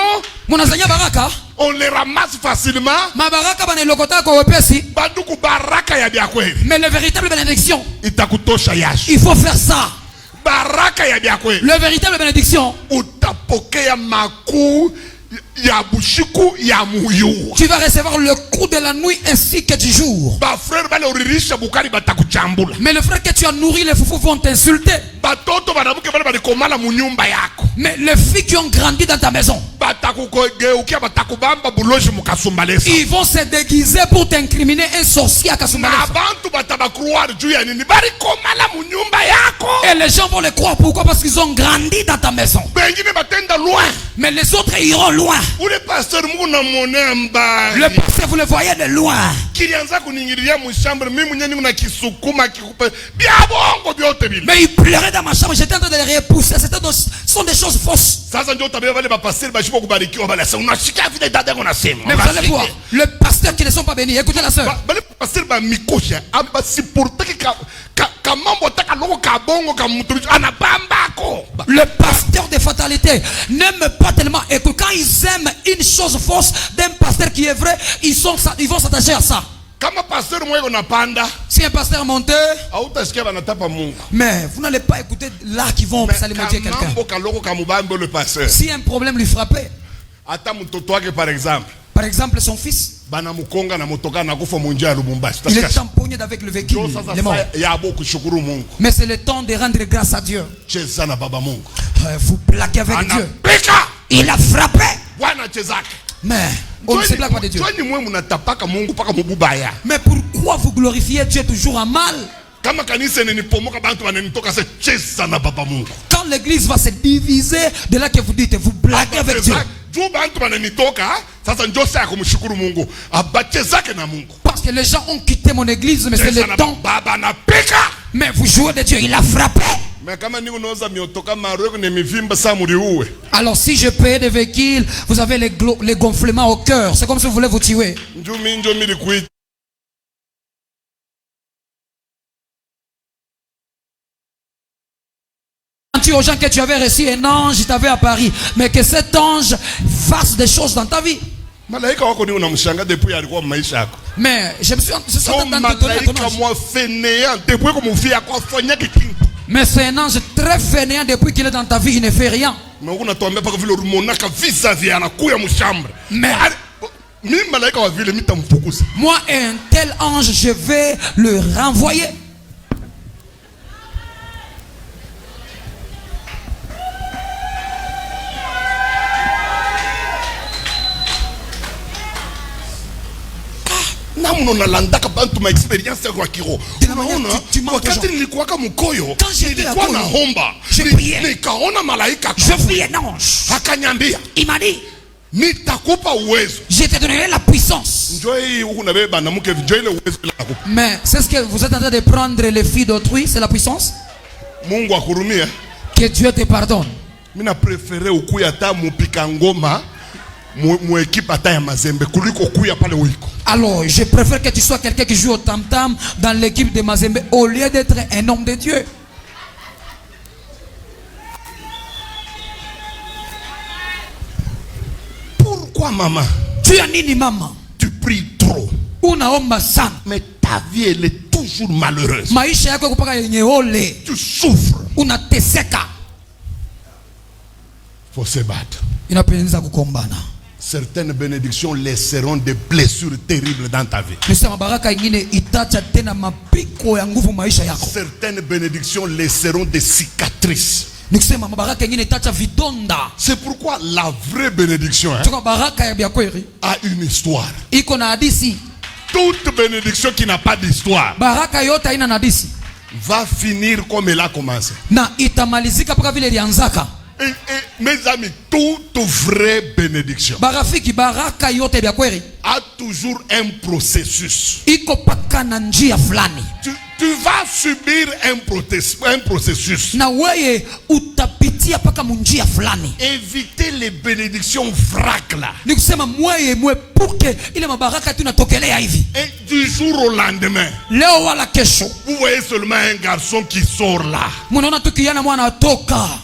Munazania baraka? on les ramasse facilement? Mabaraka banailokota kwa wepesi, Banduku baraka ya bya kweli mais le véritable bénédiction, itakutosha yashi. il faut faire ça. Baraka ya bya kweli Le véritable bénédiction, utapokea makuu ya bushiku ya muyu. tu vas recevoir le coup de la nuit ainsi que du jour. Ba frère bale uririsha bukari batakuchambula. Mais le frère que tu as nourri, les foufous vont t'insulter. Batoto banamuke bale balikomala mu nyumba yako. Mais les filles qui ont grandi dans ta maison, Batakugeukia batakubamba buloji mukasumbalesa. ils vont se déguiser pour t'incriminer un sorcier à Na Kasumbalesa. bantu batabakruar juu ya nini? Balikomala mu nyumba yako. Et les gens vont les croire. Pourquoi? Parce qu'ils ont grandi dans ta maison. Bengine batenda loin. Mais les autres iront loin. Ule pasteur mungu na mwone mbali. Le pasteur, vous le voyez de loin. kilianza kuningirilia mshambre, mimi mwenyewe niko na kisukuma kikupe bia bongo biote bile. Mais il pleurait dans ma chambre, j'étais en train de les repousser. Ce sont des choses fausses. Sasa ndio tabia wale bapasteur bashipo kubarikiwa bale. Sasa unashika vile dada yako nasema. Mais vous allez voir, les pasteurs qui ne sont pas bénis, écoutez la sœur. Bale pasteur ba mikosha, aba supporter ka mambo taka loko ka bongo ka mtumishi anabambako. Le pasteur de fatalité n'aime pas tellement, et que quand ils aiment une chose fausse d'un pasteur qui est vrai, ils vont s'attacher à ça. Kama pasteur mwenye unapanda, si un pasteur monte, hautasikia banatapa Mungu. Mais vous n'allez pas écouter là qui vont saluer quelqu'un. Si un problème lui frappait, par exemple, son fils, il est tamponné avec le véhicule, il est mort. Mais c'est le temps de rendre grâce à Dieu. Vous plaquez avec Dieu. Il a frappé. Mais on ne se blague pas de Dieu. Mais pourquoi vous glorifiez Dieu toujours en mal? Quand l'église va se diviser, de là que vous dites, vous blaguez avec Dieu. Parce que les gens ont quitté mon église, mais c'est le temps. Mais vous jouez de Dieu, il a frappé. Alors si je paye des véhicules, vous avez les gonflements au cœur. C'est comme si vous voulez vous tuer. Aux gens que tu avais reçu un ange, il t'avait à Paris, mais que cet ange fasse des choses dans ta vie. Mais je me suis mais c'est un ange très fainéant depuis qu'il est dans ta vie, il ne fait rien. Mais moi, un tel ange, je vais le renvoyer. Il m'a dit, je te donnerai la puissance. Mais c'est ce que vous êtes en train de prendre les filles d'autrui, c'est la puissance. Que Dieu te pardonne. Alors, je préfère que tu sois quelqu'un qui joue au tam-tam dans l'équipe de Mazembe au lieu d'être un homme de Dieu. Pourquoi, maman? Tu as nini, maman? Tu pries trop. Mais ta vie, elle est toujours malheureuse. Tu souffres. Faut se battre. Certaines bénédictions laisseront des blessures terribles dans ta vie. Certaines bénédictions laisseront des cicatrices. C'est pourquoi la vraie bénédiction a une histoire. Toute bénédiction qui n'a pas d'histoire va finir comme elle a commencé. Et mes amis, toute vraie bénédiction a toujours un processus. Tu vas subir un processus. Éviter les bénédictions vrac là. Et du jour au lendemain, vous voyez seulement un garçon qui sort là.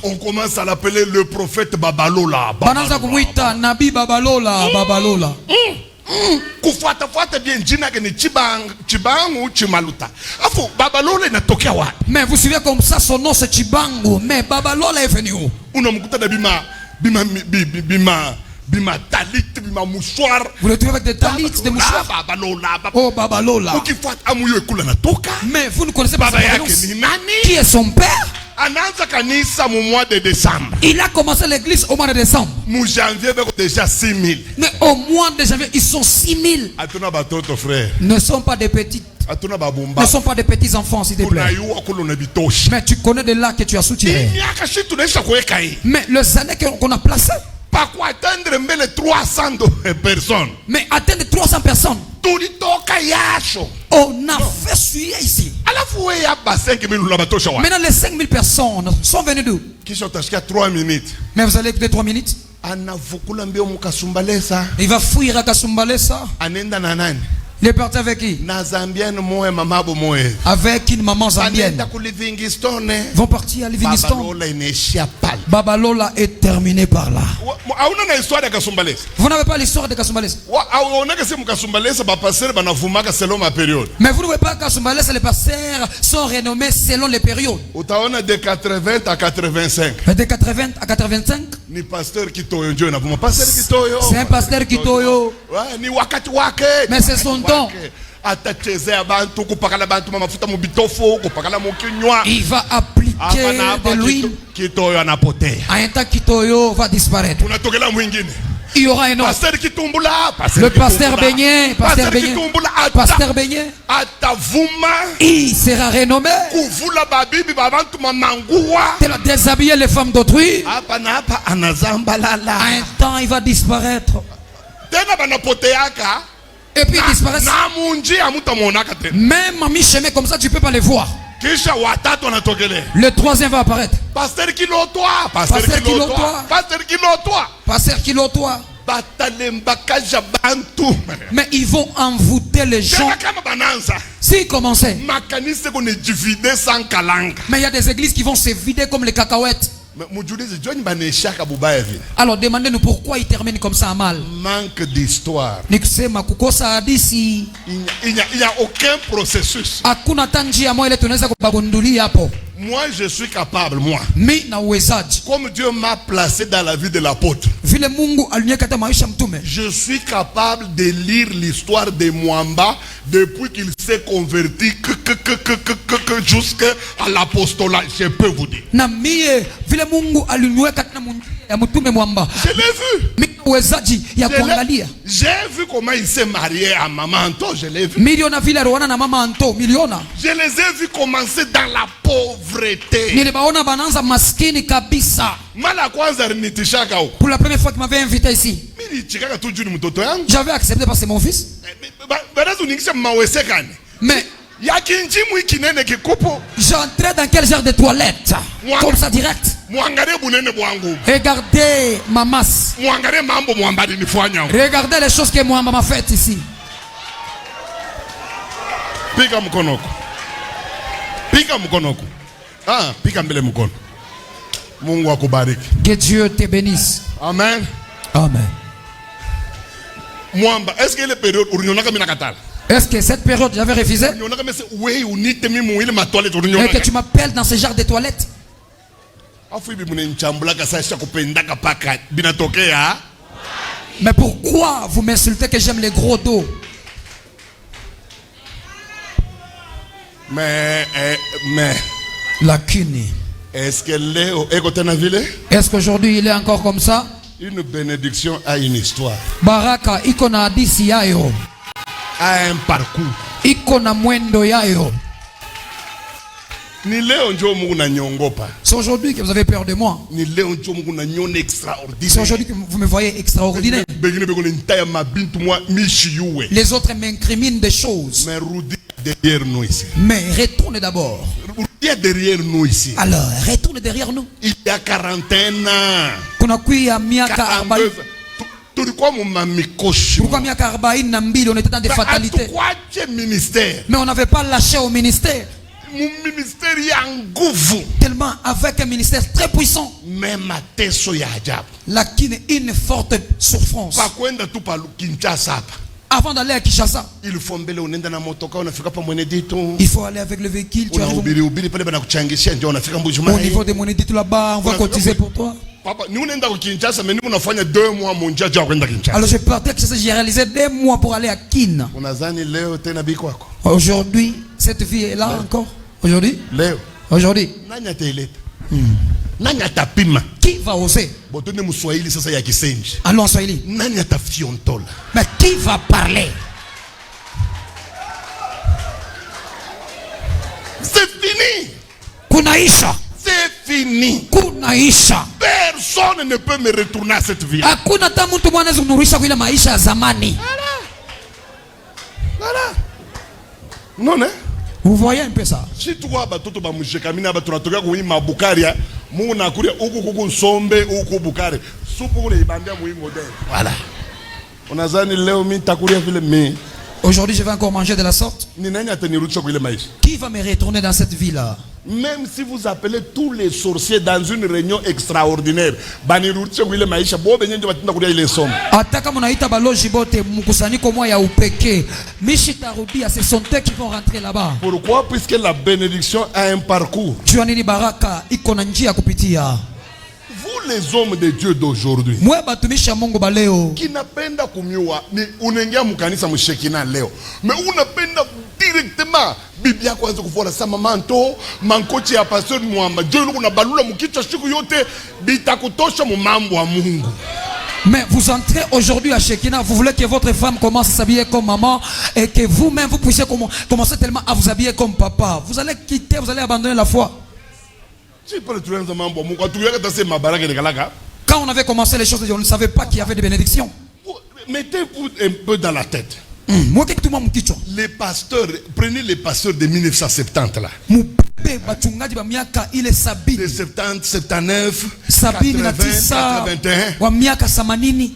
On commence à l'appeler le prophète Babalola. Mais vous suivez comme ça, son nom c'est Chibangu, mais Babalola est venu où? Vous le trouvez avec des talits, des mouchoirs. Oh Babalola. Mais vous ne connaissez pas qui est son père? Il a commencé l'église au mois de décembre. Déjà 6 000. Mais au mois de janvier, ils sont 6 000. Ne sont pas des petites. Ne sont pas des petits enfants, s'il te plaît. Mais tu connais de là que tu as soutiré. Mais les années qu'on a placées. Pas quoi atteindre 300 personnes. Mais atteindre 300 personnes. yasho. On a fait suer ici. Alafu we ya ba 5000 unabatosha wa. Maintenant, les 5000 personnes sont venues d'où? Kisha utashika 3 minutes. Mais vous allez écouter 3 minutes. Anavukula mbio mukasumbalesa. Il va fuir à Kasumbalesa. Anenda na nani? Il est parti avec qui? Na zambienne moe mamabo moe. Avec une maman zambienne. Anenda ku Livingstone. Ils vont partir à Livingstone. Babalola inaishia pale. Babalola est terminé par là. Hauna na histoire ya Kasumbalesa. Vous n'avez pas l'histoire de Kasumbalesa. Aonaka se mukasumbalesa ba passer banavumaka selon ma période. Mais vous ne voyez pas Kasumbalesa, les pasteurs sont renommés selon les périodes. Utaona de 80 à 85. De 80 à 85. Ni pasteur Kitoyo ndio anavuma. Pasteur Kitoyo. C'est un pasteur Kitoyo. Ouais, ni wakati wake. Mais c'est son temps. Atachezea bantu kupakala bantu mafuta mubitofo kupakala mukinywa. Il va appliquer de l'huile. Kitoyo anapotea. À un temps Kitoyo va disparaître. Unatokela mwingine. Il y aura un autre. Pasteur Kitumbula. Le pasteur Beignet. Pasteur Beignet. Pasteur Beignet. Atavuma. Il sera renommé. Kuvula babibi babantu mamangua. Il va déshabiller les femmes d'autrui. Hapa na hapa anazambalala. À un temps il va disparaître. Tena banapoteaka. Et puis il disparaît. Même à mi-chemin comme ça, tu ne peux pas les voir. Le troisième va apparaître. Pasteur Kilotoa. Pasteur Kilotoa. Pasteur Kilotoa. Pasteur Kilotoa. Mais ils vont envoûter les gens. S'ils commençaient. Mais il y a des églises qui vont se vider comme les cacahuètes. Alors demandez-nous pourquoi ils terminent comme ça à mal. Manque d'histoire. Il n'y a aucun processus. Moi je suis capable, moi. Comme Dieu m'a placé dans la vie de l'apôtre, je suis capable de lire l'histoire de Mwamba depuis qu'il s'est converti jusqu'à l'apostolat. Je peux vous dire. Je l'ai vu. J'ai vu comment il s'est marié à Maman Anto. Je l'ai vu. Je les ai vus commencer dans la pauvreté. Pour la première fois qu'il m'avait invité ici, j'avais accepté parce que c'est mon fils. Mais j'entrais dans quel genre de toilette? Comme ça direct. Regardez ma masse. Regardez les choses que Mwamba m'a faites ici. Pika mkonoko. Pika mkonoko. Ah, pika mbele mkono. Mungu akubariki. Que Dieu te bénisse. Amen. Amen. Mwamba, est-ce que les périodes urinonaka minakatala? Est-ce que cette période j'avais refusé? Et que tu m'appelles dans ce genre de toilettes? Mais pourquoi vous m'insultez que j'aime les gros dos? Mais Lacune. est-ce que Léo est-ce qu'aujourd'hui il est encore comme ça? Une bénédiction a une histoire. Baraka iko na hadisi yayo. A un parcours. Iko na mwendo yayo. Ni leo njo Mungu na nyongopa. C'est aujourd'hui que vous avez peur de moi. Ni leo njo Mungu na nyone extraordinaire. C'est aujourd'hui que vous me voyez extraordinaire. Les autres m'incriminent des choses. Mais Rudi derrière nous ici. Mais retourne d'abord. Rudi derrière nous ici. Alors, retourne derrière nous. Il y a 41 ans. Kunakuya miaka 40. Pourquoi miaka 42 on était dans des fatalités? Mais on n'avait pas lâché au ministère. Mon ministère est en gouffre. Tellement avec un ministère très puissant. Même à Tesso Yajab. Lakine une forte souffrance. Avant d'aller à Kinshasa, il faut aller avec le véhicule. Tu arrives au niveau de Monedito là-bas, on va cotiser pour toi. Papa, nous sommes à Kinshasa, mais nous avons fait 2 mois mon dia. Alors je partais à Kinshasa, j'ai réalisé 2 mois pour aller à Kin. Aujourd'hui, cette vie est là encore. Aujourd'hui. Aujourd'hui. Qui va oser? Allons en Swahili. Mais qui va parler? C'est fini. Kunaisha. C'est fini. Kunaisha. Personne ne peut me retourner à cette vie. Hakuna hata mtu mwana zunurisha kwa ile maisha ya zamani. Voilà. Non, hein? Vous voyez un peu ça? Si tu vois batoto ba mushekamina ba tunatoka ku ima bukaria, mungu na kuria uku kuku nsombe uku bukari. Supu kule ibandia mu modèle. Voilà. Unazani leo mimi takuria vile mimi. Aujourd'hui, je vais encore manger de la sorte. Ni nani atanirudisha kwa ile maisha? Qui va me retourner dans cette vie-là? Même si vous appelez tous les sorciers dans une réunion extraordinaire, banirudisha kwa ile maisha, bo benye ndio batinda kuria ile somo. Hata kama unaita baloji bote mkusanyiko moja ya upekee, mishi tarudia, ce sont eux qui vont rentrer là-bas. Pourquoi? Puisque la bénédiction a un parcours. Jua nini baraka iko na njia kupitia. Vous les hommes de Dieu d'aujourd'hui, Mwe batumishi ya Mungu baleo, kinapenda kumjua ni unaingia mkanisa mshekina leo, me unapenda directement bibi yako anza kufuata sama manto mankochi ya pastor Mwamba Joe kuna balula mkichwa siku yote bitakutosha mu mambo ya Mungu. mais vous entrez aujourd'hui à Shekinah, vous voulez que votre femme commence à s'habiller comme maman et que vous-même vous puissiez commencer tellement à vous habiller comme papa. Vous allez quitter, vous allez abandonner la foi. Quand on avait commencé les choses, on ne savait pas qu'il y avait des bénédictions. Mettez-vous un peu dans la tête. Les pasteurs, prenez les pasteurs de 1970 là. De 70, 79, 80, 81.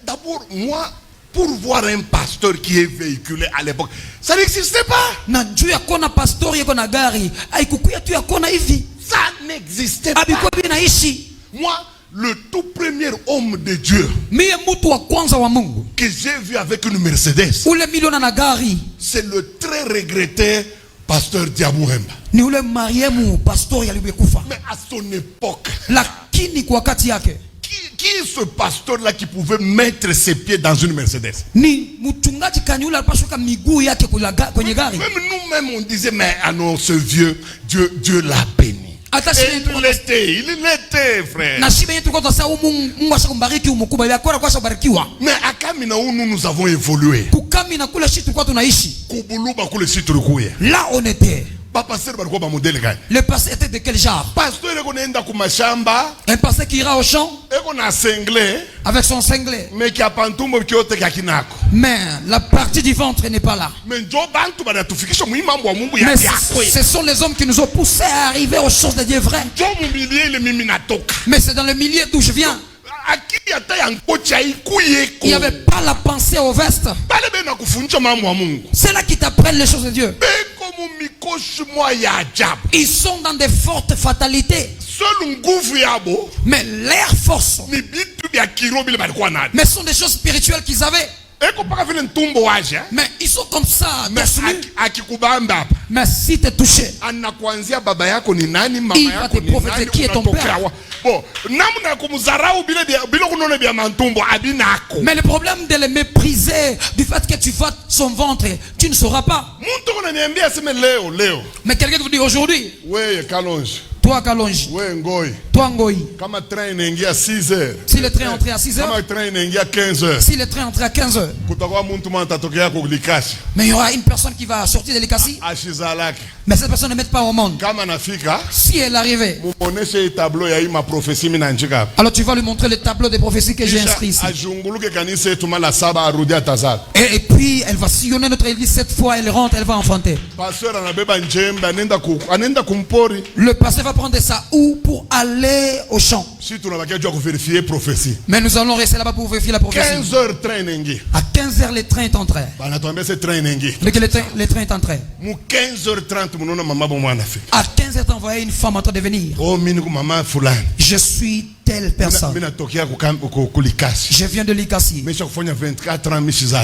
D'abord, moi, pour voir un pasteur qui est véhiculé à l'époque, ça n'existait pas. Ça n'existait pas. Moi, le tout premier homme de Dieu que j'ai vu avec une Mercedes, c'est le très regretté pasteur Diabouhemba. Mais à son époque, qui est ce pasteur-là qui pouvait mettre ses pieds dans une Mercedes? Même nous-mêmes, on disait, mais ah non, ce vieux, Dieu l'a béni. Il l'était, frère. Mais à Kamina où nous avons évolué, là on était. Le pasteur était de quel genre? Un pasteur qui ira au champ avec son cinglet. Mais la partie du ventre n'est pas là. Mais ce sont les hommes qui nous ont poussés à arriver aux choses de Dieu vrai. Mais c'est dans le milieu d'où je viens. Il n'y avait pas la pensée au veste. C'est là qu'ils t'apprennent les choses de Dieu. Ils sont dans des fortes fatalités. Mais leur force, mais ce sont des choses spirituelles qu'ils avaient. Mais ils sont comme ça. Mais si tu es touché, il va te prophétiser qui est ton père. Mais le problème de le mépriser, du fait que tu vas son ventre, tu ne sauras pas. Mais quelqu'un vous dit aujourd'hui, toi Kalonji, toi Ngoi, si le train est entré à 6 heures, si le train est entré à 15 heures, mais il y aura une personne qui va sortir de l'Ikasi. Mais cette personne ne met pas au monde. Si elle arrivait, alors tu vas lui montrer le tableau des prophéties que j'ai inscrit ici. Et puis elle va sillonner notre église 7 fois, elle rentre, elle va enfanter. Le pasteur va prendre ça où pour aller au champ. Mais nous allons rester là-bas pour vérifier la prophétie. 15h train. À 15h le train est entré. Le train est entré. 15h30 à 15h envoyé une femme en train de venir. Je suis telle personne. Je viens de l'Ikasi.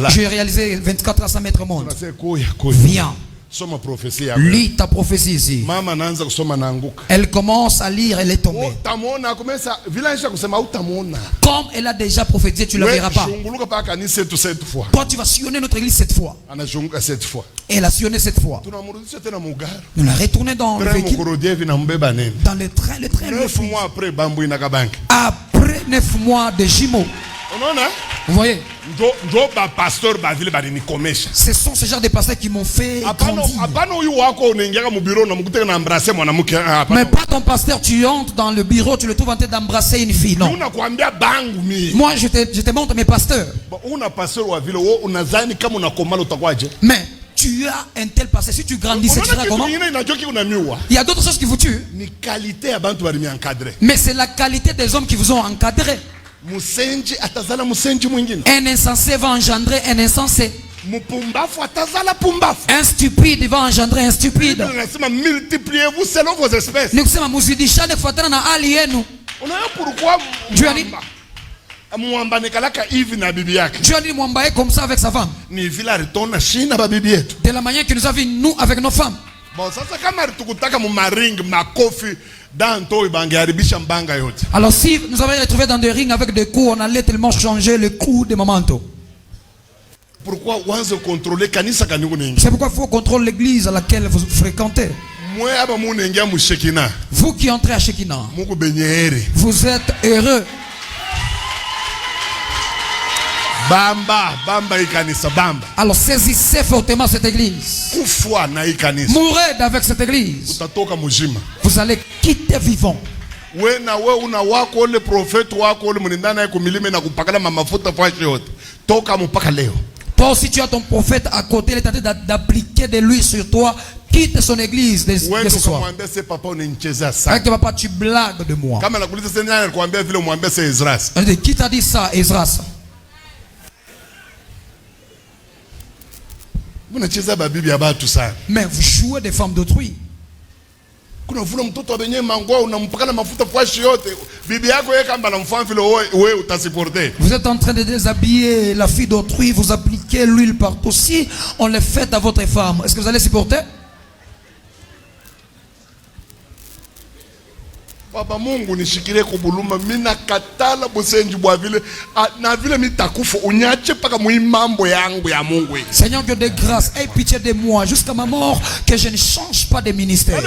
J'ai réalisé 24 ans sans mettre au monde. Viens. Lis ta prophétie ici. Elle commence à lire, elle est tombée. Comme elle a déjà prophétisé, tu ne la verras pas. Toi, tu vas sillonner notre église 7 fois. Et elle a sillonné 7 fois. Nous la retournons dans le véhicule. Dans le train, le train. 9 mois après, après 9 mois de jumeaux. Vous voyez? Ce sont ce genre de pasteurs qui m'ont fait grandir. Mais pas ton pasteur, tu entres dans le bureau, tu le trouves en train d'embrasser une fille. Non. Moi, je te montre mes pasteurs. Mais tu tu as un tel passé, si tu grandissais, tu seras comment? Il y a d'autres choses qui vous tuent. Ni qualité ya bantu bali encadré. Mais c'est la qualité des hommes qui vous ont encadré. Musenji atazala musenji mwingine. Un insensé va engendrer un insensé. Mupumbafu atazala pumbafu. Un stupide va engendrer un stupide. Multipliez-vous selon vos espèces. Nikusema muzidishane kufuatana na hali yenu. Unaona pourquoi Mwamba nekalaka hivi na bibi yake. Dieu a dit Mwamba est comme ça avec sa femme. Ni vile alitona shina ba bibi yetu. De la manière qu'il nous a vu nous avec nos femmes. Bon sasa kama tukutaka mu maring makofi danto ibangeharibisha mbanga yote. Alors si nous avons retrouvé dans des rings avec des coups, on allait tellement changer le coup de Mamanto. Pourquoi wanze contrôler kanisa kaniku nengi? C'est pourquoi il faut contrôler l'église à laquelle vous fréquentez. Mwe aba munengia mu Shekina. Vous qui entrez à Shekina, Muku benyere. vous êtes heureux. Bamba ikanisa bamba. Alors saisissez fortement cette église. Kufwa na ikanisa. Mourez avec cette église. Utatoka mujima. Vous allez quitter vivant. We una wako le prophète wako le munindana yako milime na kupakala mafuta fashi yote. Toka mpaka leo. Toi aussi tu as ton prophète à côté, il est en train d'appliquer de l'huile sur toi. Quitte son église de ce soir. Avec papa, tu blagues de moi. Qui t'a dit ça, Esdras? Mais vous jouez des femmes d'autrui. Vous êtes en train de déshabiller la fille d'autrui, vous appliquez l'huile partout. Si on le fait à votre femme, est-ce que vous allez supporter? Baba Mungu nishikilie kubuluma mina katala busenji bwa vile na vile mitakufa unyache paka muimambo yangu ya Mungu. Seigneur Dieu de grâce, aie pitié de moi jusqu'à ma mort, que je ne change pas de ministère.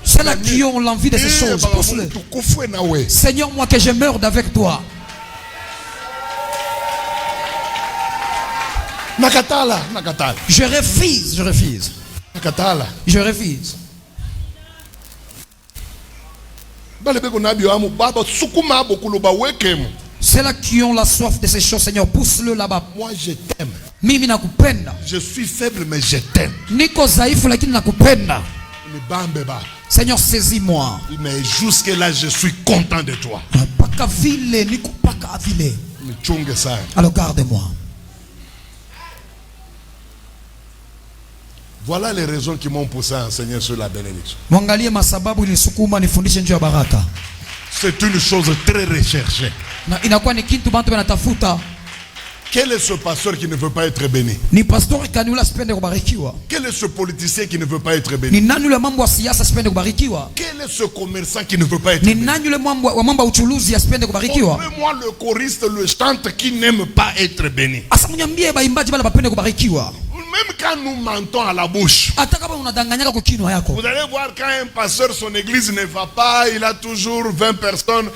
Ceux-là qui ont l'envie de ces choses, pousse-le. Seigneur, moi que je meure avec toi. Nakatala. Je refuse. Nakatala. Je refuse. Ceux-là qui ont la soif de ces choses, Seigneur, pousse-le là-bas. Moi je t'aime. Mimi nakupenda. Je suis faible mais je t'aime. Niko dhaifu lakini nakupenda. Seigneur, saisis-moi. Mais jusque là je suis content de toi. Paka vile, niko paka vile. Alors garde-moi. Voilà les raisons qui m'ont poussé à enseigner sur la bénédiction. C'est une chose très recherchée. Quel est ce pasteur qui ne veut pas être béni? Quel est ce politicien qui ne veut pas être béni? Quel est ce commerçant qui ne veut pas être béni? Montrez-moi le choriste, le chanteur qui n'aime pas être béni. Même quand nous mentons à la bouche, vous allez voir quand un pasteur, son église ne va pas, il a toujours 20 personnes,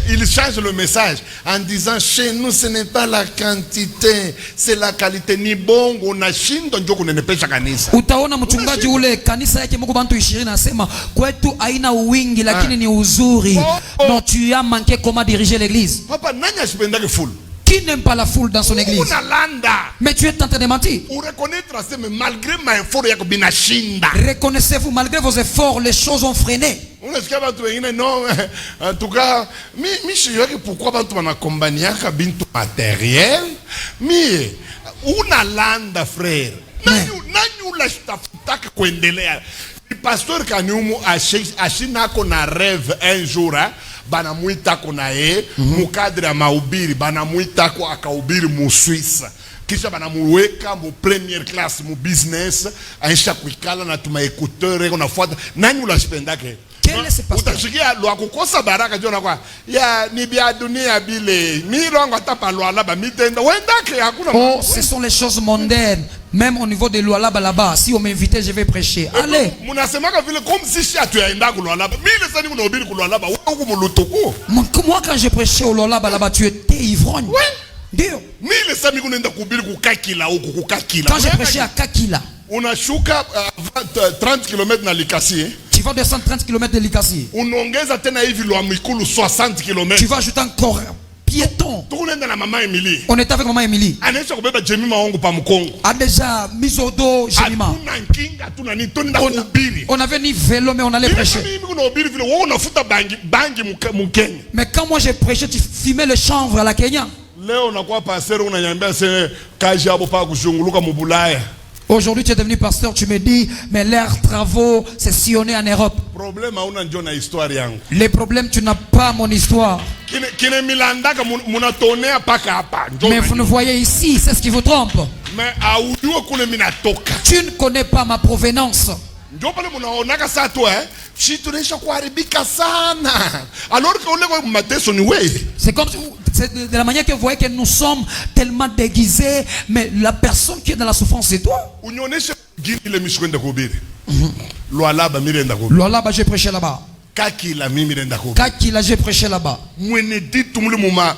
il change le message en disant chez nous ce n'est pas la quantité, c'est la qualité. Ni bon, on a shindo njoko nenepesha kanisa. Utaona mchungaji ule kanisa yake Mungu bantu 20 anasema kwetu haina uwingi lakini ni uzuri. Non, tu as manqué comment diriger l'église. Papa nani asipendake full? Qui n'aime pas la foule dans son église? Mais tu es tenté de mentir. Reconnaissez-vous, malgré vos efforts, les choses ont freiné. Non, en tout cas, pourquoi on accompagne bintu matériel? Mais una landa frère. Nanyu la stafutaka kuendelea. Le pasteur Kanyumu ashina kona rêve un jour, banamuita kona mukadri ya mahubiri banamuita ko akahubiri mu Swiss, kisha banamuweka mu première classe mu business, aisha kuikala na tuma écouteur unafuata. Nani unashipendake? Utashikia lwa kukosa baraka jona kwa ya ni bia dunia bile mirongo atapa lwa laba mitenda wendake hakuna. Oh, ce sont les choses mondaines. Même au niveau de Lualaba là-bas, si on m'invitait, je vais prêcher. Allez. Moi, quand j'ai prêché au Lualaba là-bas, tu étais ivrogne. Oui. Dieu. Quand j'ai prêché à Kakila, on a chouka 30 km na Likasi. Tu vas descendre 30 km de Likasi. On ongeza tena hivi lo amikulu 60 km. Tu vas ajouter encore piéton. non. Tukunenda na mama Emily. On était avec maman Émilie. Anaisha kubeba Jemima wangu pa Mkongo. A déjà mis au dos Jemima. Hatuna nkinga, hatuna ni toni na kuhubiri. On avait ni vélo, mais on allait prêcher. Mimi kuna hubiri vile wewe unafuta bangi mkenya. Mais quand moi j'ai prêché, tu fumais le chanvre à la Kenya. Leo unakuwa pasteur unanyambia sema kazi hapo pa kushunguluka mubulaya. Aujourd'hui tu es devenu pasteur, tu me dis mais leurs travaux c'est sillonner en Europe. Problème hauna njoo na histoire yangu. Les problèmes, tu n'as pas mon histoire. Kine milandaka munatonea paka hapa. Mais vous nous voyez ici, c'est ce qui vous trompe. Mais aujue kule minatoka. Tu ne connais pas ma provenance. Ndio pale munaonaka saa tu shi tunaisha kuharibika sana. Alors que ule kwa mateso ni wewe. C'est comme c'est de la manière que vous voyez que nous sommes tellement déguisés, mais la personne qui est dans la souffrance c'est toi. Unioneshe gini ile mishikwenda kuhubiri. Lualaba mimi nenda kuhubiri. Lualaba j'ai prêché là-bas. Kakila mimi nenda kuhubiri. Kakila j'ai prêché là-bas. Mwene ditu mule muma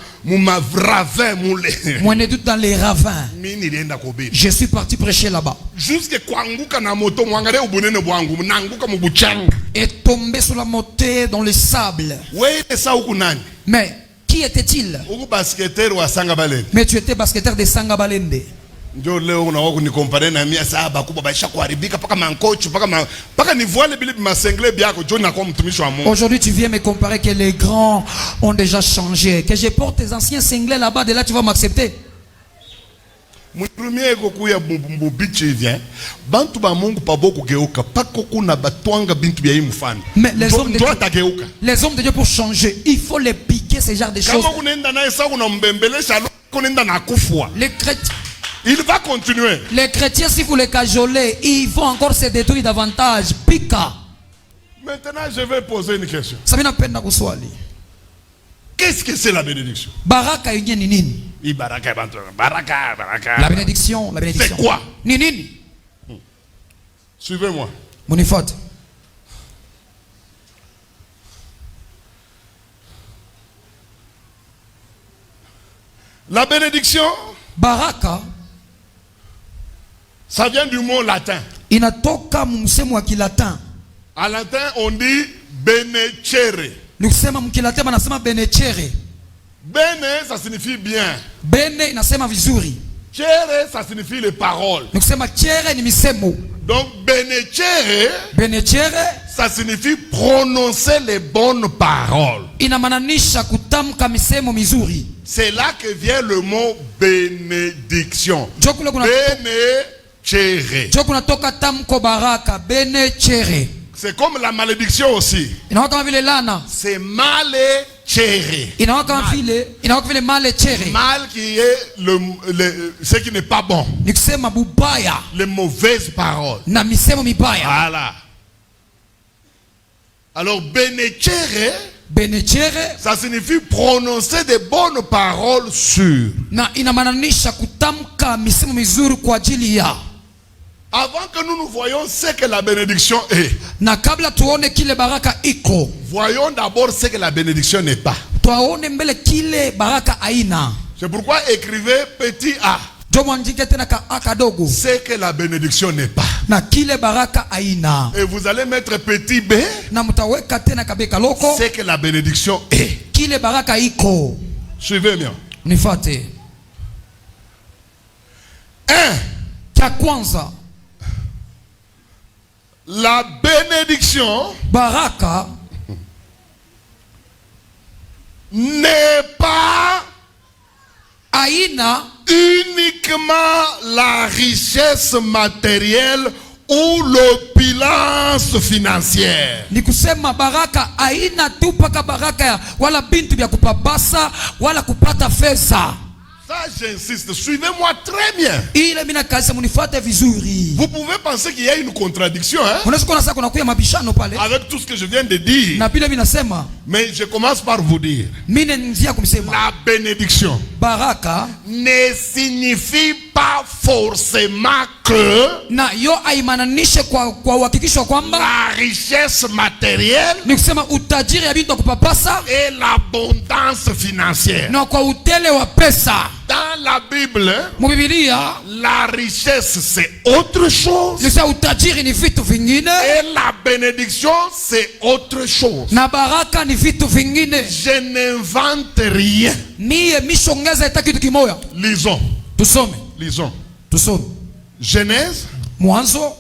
ravin mule. Mwene ditu dans les ravins. Mimi nenda kuhubiri. Je suis parti prêcher là-bas. Jusque kuanguka na moto mwangalie ubunene bwangu nanguka mubuchanga. Et tomber sur la montée dans le sable. Wewe sa huku nani? Mais qui était-il? Huku basketer wa Sanga Balende. Mais tu étais basketteur de Sanga Balende. Ndio leo unaona kunikompare na mia saba kubwa baisha kuharibika paka mankochu paka ni voile bile masengle byako John na kwa mtumishi wa Mungu. Aujourd'hui tu viens me comparer que les grands ont déjà changé, que je porte tes anciens cinglés là-bas, de là tu vas m'accepter. Mtumiye kukuya mbubichi vient bantu ba Mungu paboko geuka pako kuna batwanga bintu bya mfano. Mais les hommes de Dieu pour changer, il faut les piquer ce genre de choses. Kama unaenda naye sasa unambembelesha unaenda na kufua. Les chrétiens, il va continuer. Les chrétiens, si vous les cajolez, ils vont encore se détruire davantage. Pika. Maintenant, je vais poser une question. Qu'est-ce que c'est la bénédiction? Baraka yenye ni nini? Baraka. La bénédiction, la bénédiction. C'est quoi? Ni nini? Suivez-moi. Munifote. La bénédiction, baraka, ça vient du mot latin. Inatoka msemo wa Kilatin. En latin, on dit benecere. Nikusema mkilatin banasema benecere. Bene, ça signifie bien. Bene inasema vizuri. Chere, ça signifie les paroles. Nikusema chere ni misemo. Donc benecere, ça signifie prononcer les bonnes paroles. Inamaanisha kutamka misemo mizuri. C'est là que vient le mot bénédiction. Benecere. Jokunatoka tamko baraka, benecere. C'est comme la malédiction aussi. C'est malecere. Mal qui est ce qui n'est pas bon. Les mauvaises paroles. Voilà. Alors benecere, ça signifie prononcer des bonnes paroles sûres. Avant que nous voyons ce que la bénédiction est, voyons d'abord ce que la bénédiction n'est pas. C'est pourquoi écrivez petit a. Ce que la bénédiction n'est pas. Et vous allez mettre petit b. Ce que la bénédiction est. Suivez-moi. 1. La bénédiction baraka n'est pas aina uniquement la richesse matérielle ou l'opulence financière. Ni kusema baraka aina tu paka baraka wala bintu vya kupapasa wala kupata fedha. Ça, j'insiste. Suivez-moi très bien. Vous pouvez penser qu'il y a une contradiction, hein? Avec tout ce que je viens de dire. Mais je commence par vous dire. La bénédiction ne signifie pas forcément que la richesse matérielle et l'abondance financière. Dans la Bible, Mu Biblia la richesse c'est autre chose lisa utajiri ni vitu vingine et la bénédiction c'est autre chose. na baraka ni vitu vingine. Je n'invente rien. Mie mishongeza ita kitu kimoya. Lisons. Tusome. Genèse Mwanzo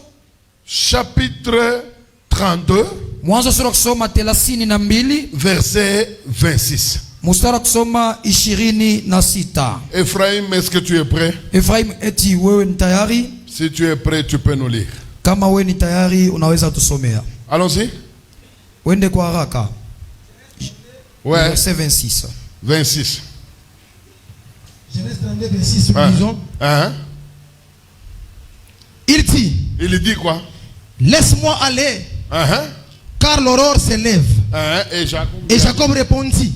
chapitre 32 Mwanzo sura kusoma 32 verset 26. mstari kusoma 26. Ephraim, est-ce que tu es prêt? Ephraim, eti wewe ni tayari? Si tu es prêt, tu peux nous lire. Kama wewe ni tayari unaweza tusomea. Allons-y. Wende kwa haraka. Ouais. Verset 26. 26. Genèse 32, 26, nous lisons. Il dit, Il dit quoi? laisse-moi aller, car l'aurore s'élève. Et Jacob répondit,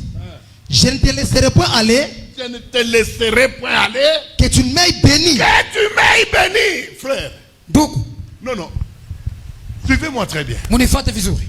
je ne te laisserai point aller, Je ne te laisserai point aller, que tu ne m'aies béni. que tu m'aies béni, frère. Donc, Non. Suivez-moi très bien. munifate vizuri.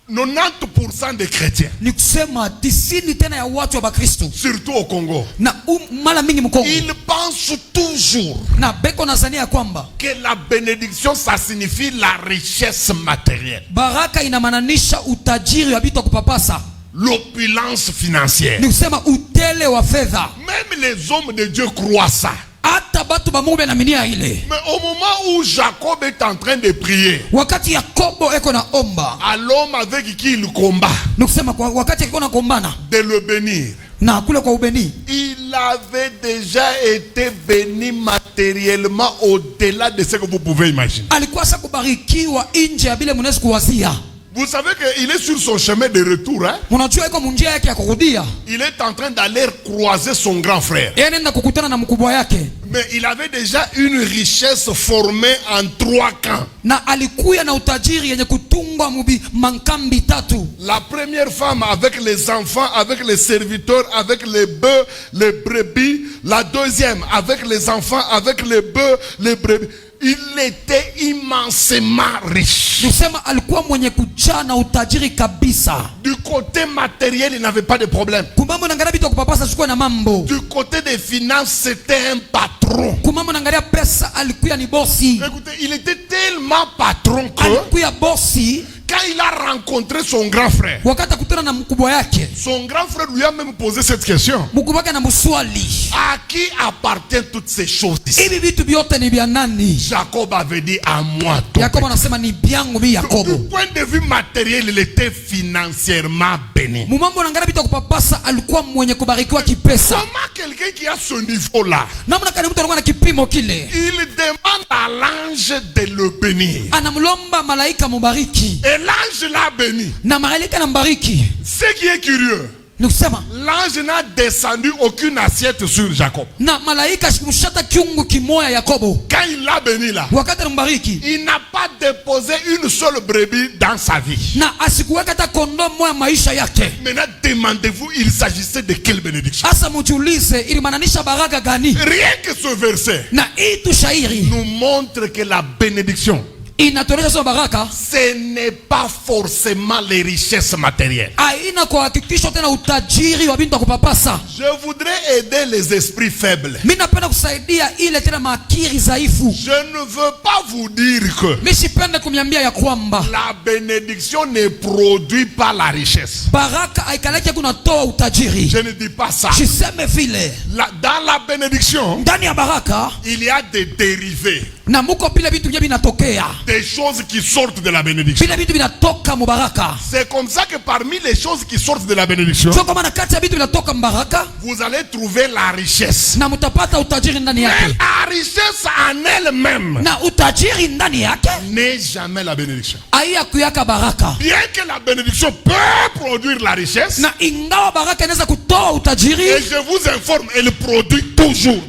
90% des chrétiens, Ni kusema 90 tena ya watu wa Bakristo surtout au Congo, na mara mingi Mkongo ils pensent toujours na beko nazania kwamba que la bénédiction, ça signifie la richesse matérielle, baraka inamaanisha utajiri wa vitu kupapasa, l'opulence financière. ni kusema utele wa fedha. Même les hommes de Dieu croient ça. Hata batu ba Mungu banaminia ile. Mais au moment où Jacob est en train de prier, Wakati Yakobo eko na omba, à l'homme avec qui il combat, ni kusema kwa wakati eko na kombana de le bénir, na kule kwa ubeni, il avait déjà été béni matériellement au-delà de ce que vous pouvez imaginer. alikuwa sasa kubarikiwa nje ya bile mnaweza kuwazia. Vous savez qu'il est sur son chemin de retour. Unajua iko munjia yake ya kurudia. Il est en train d'aller croiser son grand frère. Yeye anaenda kukutana na mkubwa yake. Mais il avait déjà une richesse formée en 3 camps. Na alikuya na utajiri yenye kutungwa mubi mankambi tatu. La première femme avec les enfants, avec les serviteurs, avec les bœufs, les brebis. La deuxième avec les enfants, avec les bœufs, les brebis. Il était immensément riche. Nusema alikuwa mwenye kujaa na utajiri kabisa. Du côté matériel, il n'avait pas de problème. Kumambo nangalia bitu kupapasa sikuwa na mambo. Du côté des finances, c'était un patron. Kumambo nangalia pesa alikuya ni bosi. Écoutez, il était tellement patron que Alikuya bosi. quand il a rencontré son grand frère, Wakati akutana na mkubwa yake, son grand frère lui a même posé cette question. mkubwa yake anamswali, À qui appartiennent toutes ces choses ici? hivi vitu vyote ni vya nani? Jacob avait dit à moi. Ton Yakobo anasema ni vyangu mimi Du Yakobo. point de vue matériel, il était financièrement béni. Mumambo nangalia bitu kupapasa alikuwa mwenye kubarikiwa kipesa. Comment quelqu'un qui a ce niveau-là, Namna kani mtu anakuwa na kipimo kile, il demande à l'ange de le bénir. anamlomba malaika mubariki. Et l'ange l'a béni. Na malaika anambariki. Ce qui est curieux, Ni kusema l'ange n'a descendu aucune assiette sur Jacob. na malaika shikumshata kiungu kimoya Yakobo. Quand il l'a béni là, Wakati anambariki il n'a pas déposé une seule brebis dans sa vie. na asikuweka hata kondoo moya maisha yake. Maintenant, demandez-vous, il s'agissait de quelle bénédiction? Asa mujiulize ilimaanisha baraka gani? Rien que ce verset Na hii tu shairi nous montre que la bénédiction, inatuonyesha sio baraka ce n'est pas forcément les richesses matérielles. haina kuhakikisha tena utajiri wa bintu kupapasa. Je voudrais aider les esprits faibles. Mimi napenda kusaidia ile tena makiri dhaifu. Je ne veux pas vous dire que Mimi sipende kumwambia ya kwamba la bénédiction ne produit pas la richesse. baraka haikaleki kunatoa utajiri. Je ne dis pas ça. Siseme vile. Dans la bénédiction, Ndani ya baraka il y a des dérivés, na muko pile vitu vya vinatokea. des choses qui sortent de la bénédiction. Vile vitu vinatoka mubaraka. C'est comme ça que parmi les choses qui sortent de la bénédiction, Sio kama na kati ya vitu vinatoka mbaraka vous allez trouver la richesse. na mtapata utajiri ndani Mais yake. la richesse en elle-même Na utajiri ndani yake n'est jamais la bénédiction. haiya kuyaka baraka. Bien que la bénédiction peut produire la richesse, Na ingawa baraka inaweza kutoa et utajiri, je vous informe, elle produit toujours.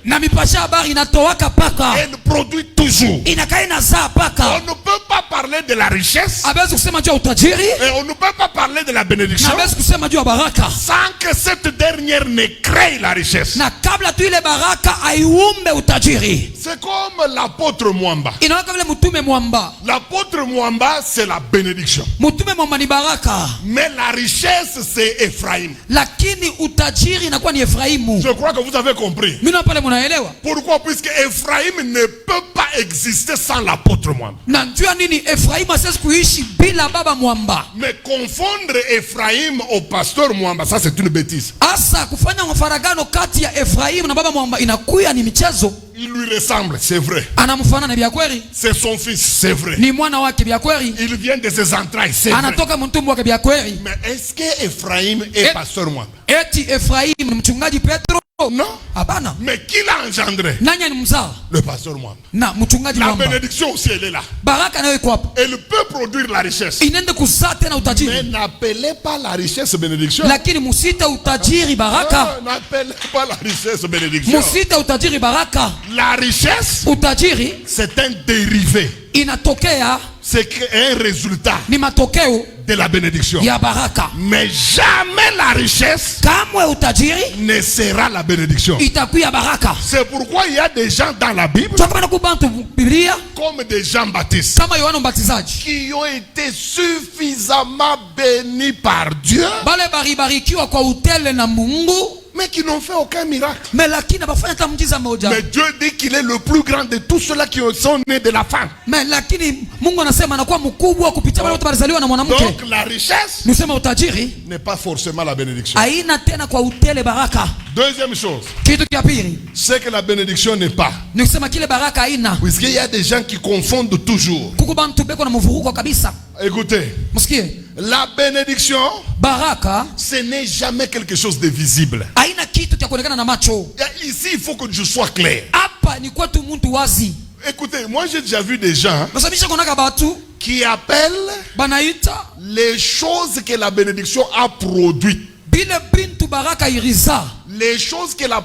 na mipasha habari inatoaka paka. Elle produit toujours. Inakaa inazaa On paka. ne peut pas parler de la richesse Hawezi kusema juu ya utajiri, et on ne peut pas parler de la na bénédiction hawezi kusema juu ya baraka. sans que cette dernière ne crée la richesse. Na kabla tu ile baraka aiumbe utajiri. C'est comme l'apôtre Mwamba. Inaona vile mtume mwamba. L'apôtre Mwamba, c'est la bénédiction. Mtume mwamba ni baraka. Mais la richesse, c'est Ephraim. Lakini lakini utajiri inakuwa ni Efraimu. Je crois que vous avez compris. Mimi na pale mnaelewa. Pourquoi? Puisque Ephraim ne peut pas exister sans l'apôtre Mwamba. Na njua nini Efraimu hasiwezi kuishi bila baba Mwamba. Mais confondre Ephraim au pasteur Mwamba, ça c'est une bêtise. Asa kufanya mafaragano kati ya Efraimu na baba Mwamba inakuya ni michezo. Il lui ressemble, c'est vrai. Anamfanana bya kweli. C'est son fils, c'est vrai. Ni mwana wake bya kweli. Il vient de ses entrailles, c'est vrai. Anatoka mtumbo wake bya kweli. Mais est-ce que Ephraim est pasteur Mwamba? Eti Efraimu ni mchungaji Petro? Non. Hapana. Mais qui l'a engendré? Nani ni mzao? Le pasteur Mwamba. Na mchungaji La Mwamba. bénédiction aussi, elle est là. Baraka nayo iko hapo. Elle peut produire la richesse. Inende kuzaa tena Mais utajiri. n'appelez pas la richesse bénédiction. Lakini musita utajiri baraka. N'appelez pas la richesse bénédiction. Musita utajiri baraka. La richesse, Utajiri c'est un dérivé. inatokea C'est un résultat ni matokeo de la bénédiction. ya baraka. Mais jamais la richesse Kamwe utajiri ne sera la bénédiction. itakuya baraka. C'est pourquoi il y a des gens dans la Bible, Tunakwenda kubantu Biblia comme des Jean-Baptiste, kama Yohana Mbatizaji. qui ont été suffisamment bénis par Dieu, Bale baribarikiwa kwa utele na Mungu, mais qui n'ont fait aucun miracle. mais lakini bafanya hata mjiza moja. Mais Dieu dit qu'il est le plus grand de tous ceux-là qui sont nés de la femme. Mais lakini Mungu anasema anakuwa mkubwa kupitia wale wote walizaliwa na mwanamke. Donc la richesse Nusema utajiri n'est pas forcément la bénédiction. haina tena kwa utele baraka. Deuxième chose, Kitu kia pili c'est que la bénédiction n'est pas. ni kusema kile baraka haina. Puisqu'il y a des gens qui confondent toujours. Kuku bantu beko na mvuruko kabisa. Écoutez, Msikie? la bénédiction, Baraka ce n'est jamais quelque chose de visible. haina kitu cha kuonekana na macho. Ici, il faut que je sois clair. Hapa ni kwetu mtu wazi. Écoutez, moi j'ai déjà vu des gens Nasabisha konaka batu qui appellent banaita les choses que la bénédiction a produites, bile bintu baraka iriza. les choses que la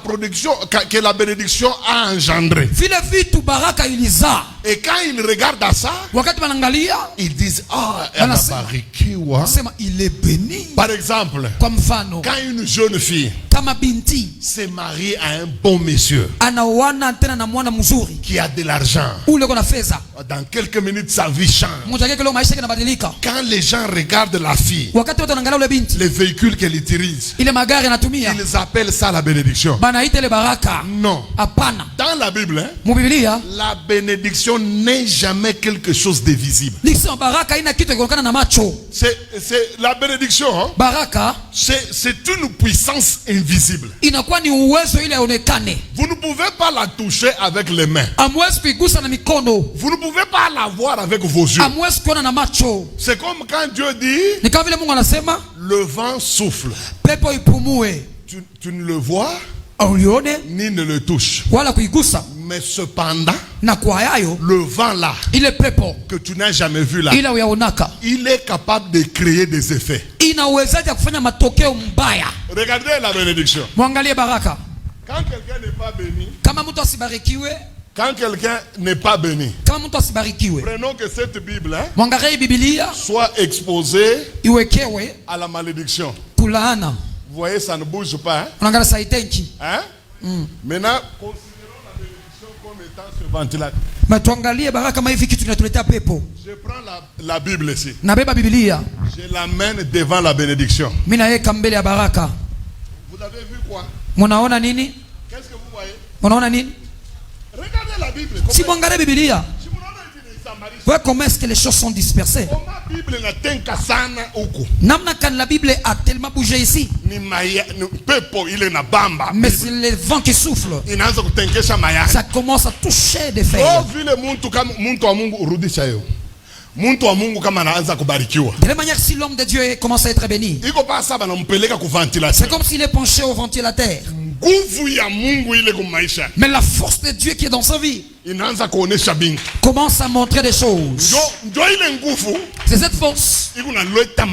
bénédiction a engendrées. Vile vitu baraka iliza. Et quand ils regardent à ça, Wakati banangalia ils disent, ah, elle a Anasema. barikiwa. sema il est béni. Par exemple, Kwa mfano quand une jeune fille kama binti se marie à un bon monsieur anaoana tena na mwana mzuri qui a de l'argent, ule kona fedha, dans quelques minutes sa vie change. mmoja wake leo maisha yake yanabadilika. Quand les gens regardent la fille, Wakati wote wanaangalia ule binti, les véhicules qu'elle utilise, ile magari anatumia, ils appellent ça la bénédiction. banaita ile baraka. Non. Hapana. Dans la Bible, Mu Biblia la bénédiction n'est jamais quelque chose de visible. nikisema baraka haina kitu kinaonekana na macho. C'est la bénédiction, hein? Baraka C'est une puissance invisible. inakuwa ni uwezo ile aonekane. Vous ne pouvez pas la toucher avec les mains. Amwezi kuigusa na mikono, Vous ne pouvez pas la voir avec vos yeux. amwezi kuona na macho. C'est comme quand Dieu dit, Ni kama vile Mungu anasema le vent souffle. pepo ipumue, Tu ne le vois aulione ni ne le touches. wala kuigusa, Mais cependant, na kwa yayo le vent là, ile pepo que tu n'as jamais vu là, ile uyaonaka il est capable de créer des effets. ina uwezaji kufanya matokeo mbaya. Regardez la bénédiction. Mwangalie baraka. Quand quelqu'un n'est pas béni, Kama mtu asibarikiwe, quand quelqu'un n'est pas béni, kama mtu asibarikiwe, prenons que cette Bible, hein, mwangalie Biblia soit exposée iwekewe à la malédiction. kulaana. Vous voyez, ça ne bouge pas. Hein? Unaangalia saitenki. Hein? Maintenant, considérons la bénédiction comme étant ce ventilateur. Ma tuangalie baraka kama hivi kitu kinatuletea pepo. Je prends la Bible ici. Nabeba Biblia, Je l'amène devant la bénédiction. mimi naweka mbele ya baraka. Vous avez vu quoi? Munaona nini? Qu'est-ce que vous voyez? Munaona nini? Regardez la Bible. Si mwangalie Biblia, Si vous regardez les Samaritains, voyez comment est-ce que les choses sont dispersées. comment la Bible n'a sana huku? Namna kan la Bible a tellement bougé ici. Ni pepo ile na bamba. Mais c'est le vent qui souffle. Inaanza kutenkesha mayai. Ça commence à toucher des feuilles. Oh, vile muntu kama muntu wa Mungu urudisha hiyo. Muntu wa Mungu kama anaanza kubarikiwa. De la manière si l'homme de Dieu commence à être béni, Iko pasa banampeleka ku c'est ventilateur. comme s'il est penché au ventilateur. Nguvu ya Mungu ile kumaisha Mais la force de Dieu qui est dans sa vie inaanza kuonesha bingu. commence à montrer des choses. Ndio ile nguvu C'est cette force, iko naleta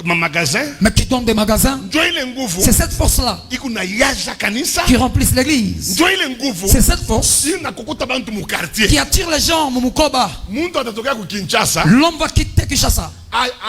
magasin. mais qui donne des magasins. Ndio ile nguvu C'est cette force-là iko na yaja kanisa. qui remplissent l'église. Ndio ile nguvu C'est cette force ina kukuta bantu mu quartier. qui attire les gens. Mumukoba, Muntu atatokea ku Kinshasa, l'homme va quitter Kinshasa.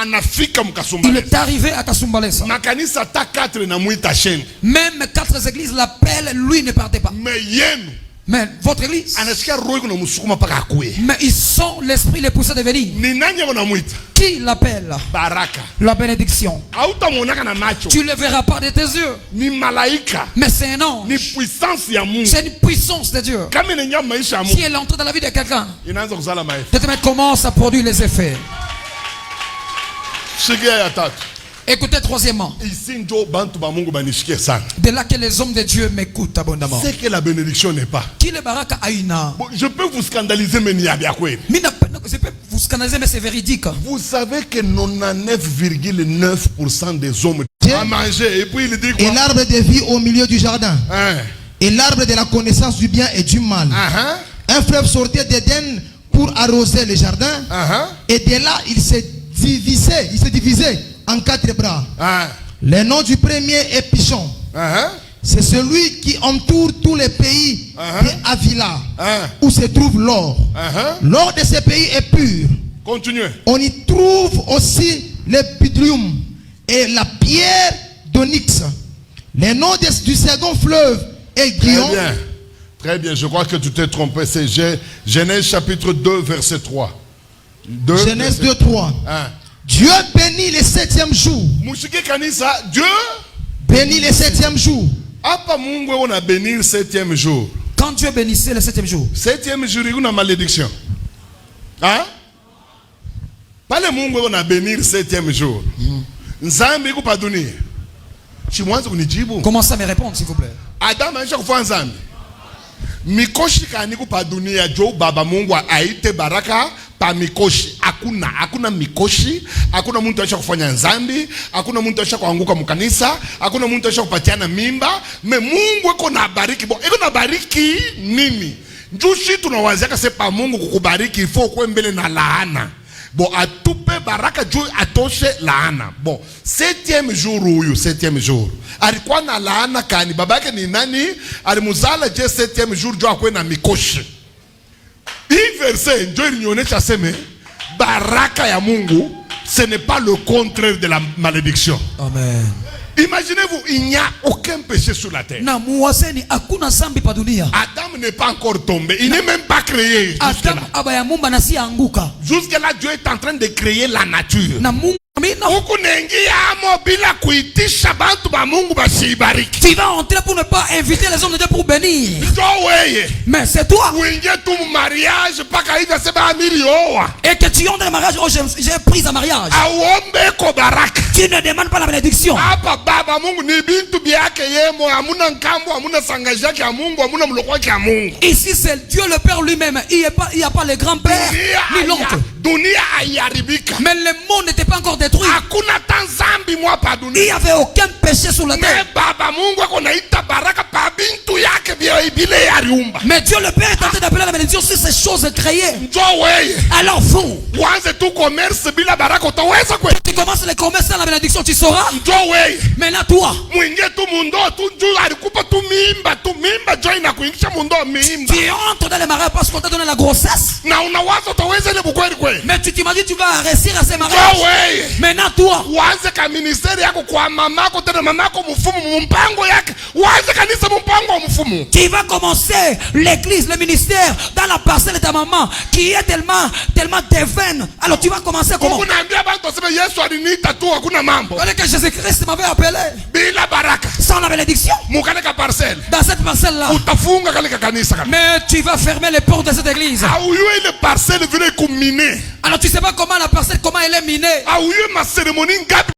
anafika Il mkasumba. est arrivé à Kasumbalesa. Makanisa ta 4 na muita sheni. Même 4 églises l'appellent, lui ne partait pas. Mais yenu Mais votre église, anasikia roho iko na msukuma paka akue. mais ils sont l'esprit les poussés de venir. Ni nani wanamuita? Qui l'appelle? Baraka. La bénédiction. Hautamuonaka na macho. Tu ne le verras pas de tes yeux. Ni malaika. Mais c'est un ange. Ni puissance ya Mungu. C'est une puissance de Dieu. Kama inenya maisha ya Si Mungu. elle entre dans la vie de quelqu'un, Inaanza kuzala maisha. de te mettre comment ça produit les effets. Shikia ya tatu. Écoutez, troisièmement, Ici ndio bantu ba Mungu banishikie sana. de là que les hommes de Dieu m'écoutent abondamment. C'est que la bénédiction n'est pas. Qui le baraka aina? Bon, je peux vous scandaliser mais ni abia kweli. Je peux vous scandaliser, mais c'est véridique. Vous savez que 99,9% des hommes à manger et puis il dit Et quoi? l'arbre de vie au milieu du jardin. Hein? Et l'arbre de la connaissance du bien et du mal. Un fleuve sortait d'Éden pour arroser le jardin. Et de là, il s'est divisé en 4 bras. Le nom du premier est Pichon. C'est celui qui entoure tous les pays de Avila, où se trouve l'or. L'or de ces pays est pur. Continuez. On y trouve aussi le bitume et la pierre d'onyx. Le nom du second fleuve est Guillaume. Très bien. Très bien. Je crois que tu t'es trompé. C'est Genèse chapitre 2, verset 3. Genèse 2, 3. Dieu bénit le 7e jour. Mushike kanisa, Dieu bénit le 7e jour. Apa Mungu on a béni le 7e jour. Quand Dieu bénissait le 7e jour. 7e jour, il y a une malédiction. Hein? Pas le Mungu on a béni le 7e jour. Nzambi iko pa dunia. Chimwanzo kunijibu. Comment ça me répondre, s'il vous plaît? Adam aisha kufa nzambi. Mikoshi kaniku pa dunia jo baba Mungu aite baraka pa mikoshi. Hakuna mikoshi, hakuna mtu aisha kufanya nzambi, hakuna mtu aisha kuanguka mkanisa, hakuna mtu aisha kupatiana mimba. Me Mungu eko na bariki. Bon, eko na bariki nini? Njushi tunawazia kase pa Mungu kukubariki ifo kwe mbele na laana. Bon, atupe baraka juu atoshe laana. Bon, 7e jour huyu, 7e jour. Alikuwa na laana kani? Babake ni nani? Alimuzala je 7e jour juu akwe na mikoshi. Hii verset ndio ilionyesha seme baraka ya Mungu, ce n'est pas le contraire de la malédiction. Amen. Imaginez-vous, il n'y a aucun péché sur la terre. Na muwaseni hakuna zambi pa dunia. Adam n'est pas encore tombé. Il n'est même pas créé. Adam abaya mumba na si anguka. Jusque-là, Dieu est en train de créer la nature. Na Mungu amina. Huku nengia amo bila kuitisha bantu ba Mungu basibariki. Tu vas entrer pour ne pas inviter les hommes de Dieu pour bénir. Ndio weye. Mais c'est toi. Uingie tu mariage paka hivi sema amiri oa. Et que tu entres dans le mariage, oh j'ai pris un mariage. Aombe ko baraka. Tu ne demandes pas la bénédiction. Hapa baba Mungu ni bintu byake yemo, hamuna nkambo, hamuna sangaji yake ya Mungu, hamuna mloko wake ya Mungu. Ici c'est Dieu le Père lui-même. Il n'y a pas le grand-père ni l'oncle. Dunia haiharibika. Mais le monde n'était pas encore détruit. Hakuna tanzambi mwa pa dunia. Il n'y avait aucun péché sur la terre. Mais baba Mungu ako naita baraka pa bintu yake bile yariumba. Mais Dieu le Père est en train d'appeler la bénédiction sur ces choses créées. Njo weye. Alors vous, Wanze tu commerce bila baraka utaweza kwe. tu commences le commerce sans la bénédiction, tu sauras. Njo weye. Maintenant toi, Mwingie tu mundo tu nju alikupa tu mimba jo inakuingisha mundo mimba. tu entres dans le mariage parce qu'on t'a donné la grossesse. Na unawaza utaweza ile bukweli kwe. Mais tu t'imagines tu vas réussir à ces mariages. Njo weye. Maintenant toi, Wanze ka ministeri yako kwa mamako tena mamako mfumu mpango yake. Wanze kanisa mpango wa mfumu. tu vas commencer l'église, le ministère dans la parcelle de ta maman qui est tellement dévaine. Alors tu vas commencer comment? Unaambia bantu sema Yesu aliniita tu hakuna mambo. Voilà que Jésus-Christ m'avait appelé. Bila baraka. Sans la bénédiction. Mukale ka parcelle. Dans cette parcelle-là. Utafunga kale ka kanisa. Mais tu vas fermer les portes de cette église. Auyue ile parcelle vile kumine. Alors tu sais pas comment la parcelle, comment elle est minée. Auyue ma cérémonie ngapi